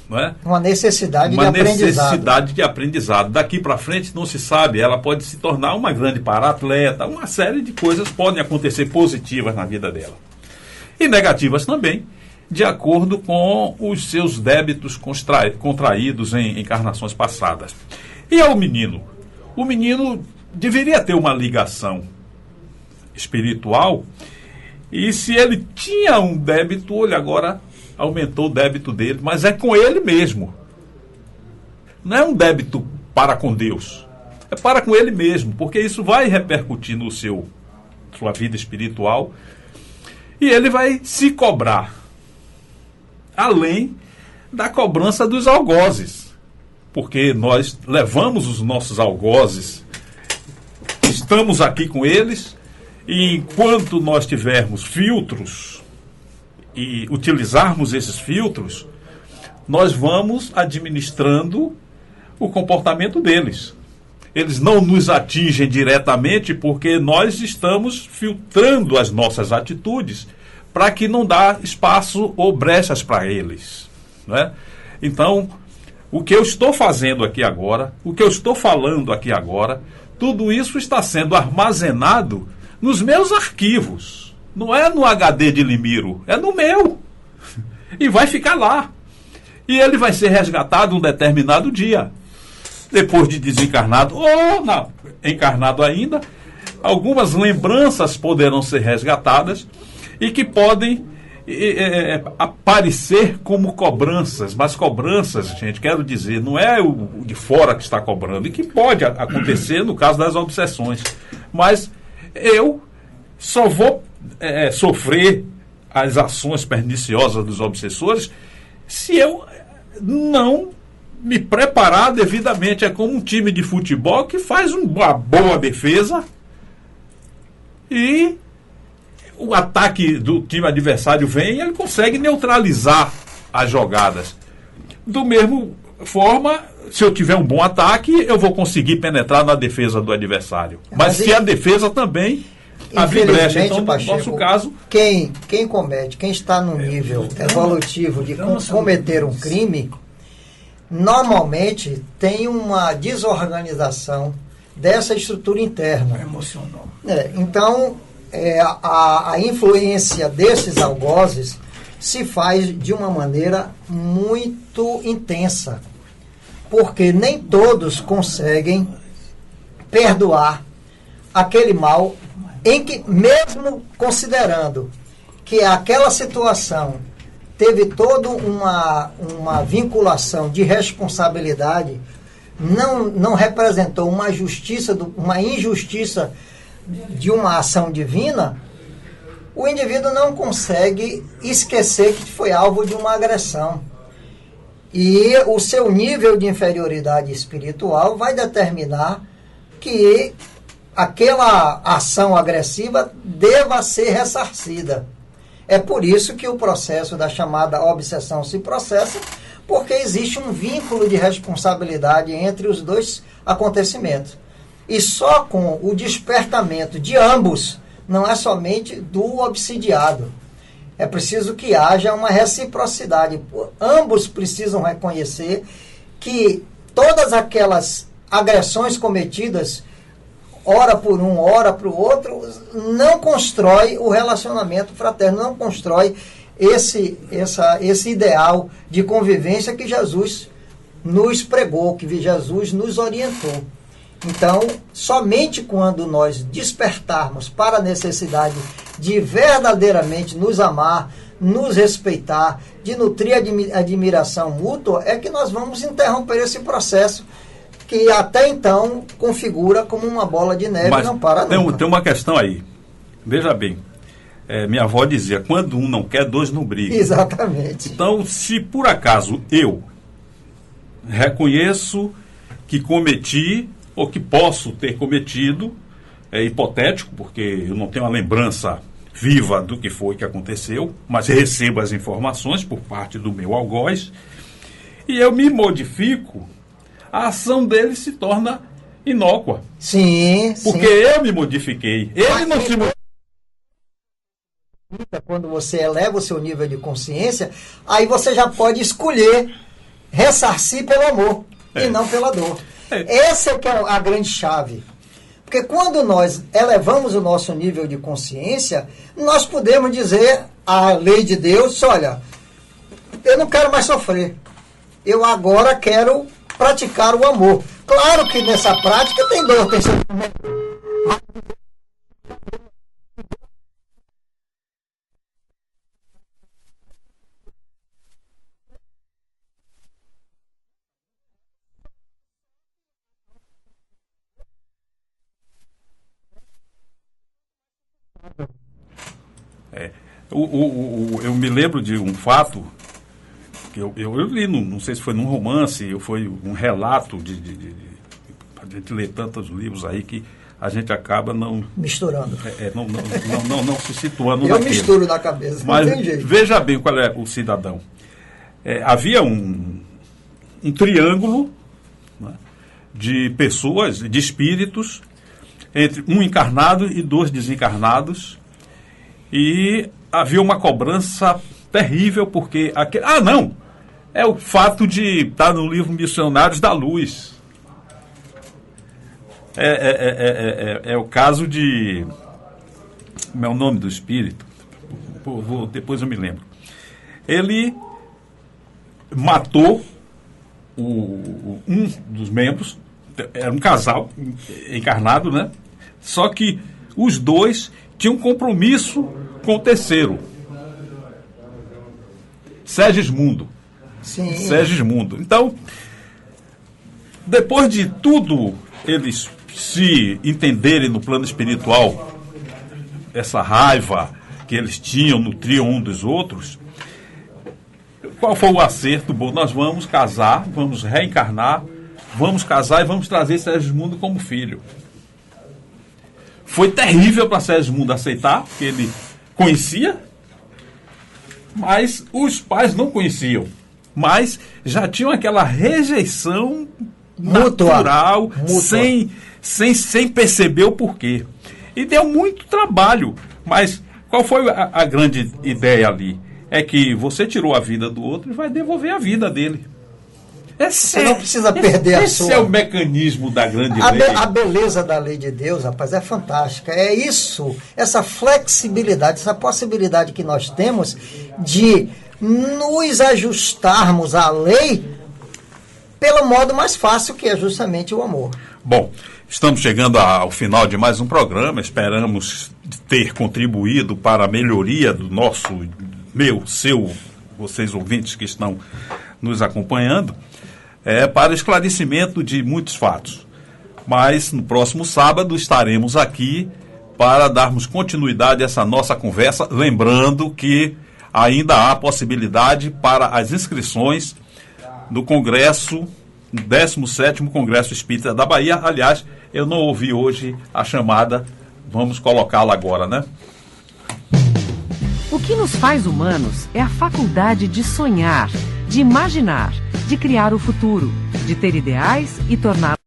Não é? Uma necessidade de aprendizado. Uma necessidade de aprendizado. Daqui para frente não se sabe, ela pode se tornar uma grande paratleta, uma série de coisas podem acontecer positivas na vida dela. E negativas também, de acordo com os seus débitos contraídos em encarnações passadas. E ao menino? O menino deveria ter uma ligação espiritual, e se ele tinha um débito, olha, agora aumentou o débito dele, mas é com ele mesmo. Não é um débito para com Deus, é para com ele mesmo, porque isso vai repercutir no sua vida espiritual, e ele vai se cobrar, além da cobrança dos algozes, porque nós levamos os nossos algozes, estamos aqui com eles, e enquanto nós tivermos filtros e utilizarmos esses filtros, nós vamos administrando o comportamento deles. Eles não nos atingem diretamente porque nós estamos filtrando as nossas atitudes para que não dá espaço ou brechas para eles, né? Então, o que eu estou fazendo aqui agora, o que eu estou falando aqui agora, tudo isso está sendo armazenado nos meus arquivos. Não é no HD de Limiro, é no meu. E vai ficar lá. E ele vai ser resgatado um determinado dia. Depois de desencarnado, ou não, encarnado ainda, algumas lembranças poderão ser resgatadas e que podem aparecer como cobranças. Mas cobranças, gente, quero dizer, não é o de fora que está cobrando, e que pode acontecer no caso das obsessões. Mas eu só vou sofrer as ações perniciosas dos obsessores se eu não me preparar devidamente. É como um time de futebol que faz uma boa defesa e o ataque do time adversário vem e ele consegue neutralizar as jogadas. Do mesmo forma, se eu tiver um bom ataque, eu vou conseguir penetrar na defesa do adversário. Mas se a defesa também abrir brecha. Então, Pacheco, no nosso caso, quem está no nível evolutivo de cometer um crime, normalmente tem uma desorganização dessa estrutura interna. É emocional. Então, a influência desses algozes se faz de uma maneira muito intensa, porque nem todos conseguem perdoar aquele mal em que, mesmo considerando que aquela situação teve toda uma vinculação de responsabilidade, não representou uma injustiça de uma ação divina, o indivíduo não consegue esquecer que foi alvo de uma agressão. E o seu nível de inferioridade espiritual vai determinar que aquela ação agressiva deva ser ressarcida. É por isso que o processo da chamada obsessão se processa, porque existe um vínculo de responsabilidade entre os dois acontecimentos. E só com o despertamento de ambos, não é somente do obsidiado. É preciso que haja uma reciprocidade. Ambos precisam reconhecer que todas aquelas agressões cometidas, ora por um, ora para o outro, não constrói o relacionamento fraterno, não constrói esse ideal de convivência que Jesus nos pregou, que Jesus nos orientou. Então, somente quando nós despertarmos para a necessidade de verdadeiramente nos amar, nos respeitar, de nutrir admiração mútua, é que nós vamos interromper esse processo que até então configura como uma bola de neve. Mas e não para nunca. Tem uma questão aí. Veja bem, minha avó dizia, quando um não quer, dois não brigam. Exatamente. Então, se por acaso eu reconheço que cometi, ou que posso ter cometido, é hipotético, porque eu não tenho uma lembrança viva do que foi que aconteceu, mas recebo as informações por parte do meu algoz, e eu me modifico, a ação dele se torna inócua. Sim, porque eu me modifiquei. Ele não se modificou. Quando você eleva o seu nível de consciência, aí você já pode escolher ressarcir pelo amor e não pela dor. Essa é que é a grande chave. Porque quando nós elevamos o nosso nível de consciência, nós podemos dizer à lei de Deus, olha, eu não quero mais sofrer. Eu agora quero praticar o amor. Claro que nessa prática tem dor, tem sofrimento. Eu me lembro de um fato que eu li, não sei se foi num romance ou foi um relato a gente lê tantos livros aí que a gente acaba não misturando, não se situando. Eu misturo na cabeça, mas não tem jeito. Veja bem qual é o cidadão. Havia um triângulo, né, de pessoas, de espíritos, entre um encarnado e dois desencarnados, e havia uma cobrança terrível, porque é o fato de estar no livro Missionários da Luz. É o caso de... Como é o nome do espírito? Depois eu me lembro. Ele matou um dos membros, era um casal encarnado, né? Só que os dois tinham um compromisso com o terceiro. Segismundo. Sim. Segismundo. Então, depois de tudo eles se entenderem no plano espiritual, essa raiva que eles tinham, nutriam um dos outros, qual foi o acerto? Bom, nós vamos casar, vamos reencarnar, vamos casar e vamos trazer Segismundo como filho. Foi terrível para Segismundo aceitar, porque ele conhecia, mas os pais não conheciam. Mas já tinham aquela rejeição natural, sem perceber o porquê. E deu muito trabalho. Mas qual foi a grande ideia ali? É que você tirou a vida do outro e vai devolver a vida dele. Você não precisa perder a sua. Esse é o mecanismo da grande lei. A beleza da lei de Deus, rapaz, é fantástica. É isso, essa flexibilidade, essa possibilidade que nós temos de nos ajustarmos à lei pelo modo mais fácil, que é justamente o amor. Bom, estamos chegando ao final de mais um programa. Esperamos ter contribuído para a melhoria do nosso, vocês ouvintes que estão nos acompanhando, para esclarecimento de muitos fatos. Mas no próximo sábado estaremos aqui para darmos continuidade a essa nossa conversa, lembrando que ainda há possibilidade para as inscrições do Congresso, 17º Congresso Espírita da Bahia. Aliás, eu não ouvi hoje a chamada, vamos colocá-la agora, né? O que nos faz humanos é a faculdade de sonhar, de imaginar, de criar o futuro, de ter ideais e tornar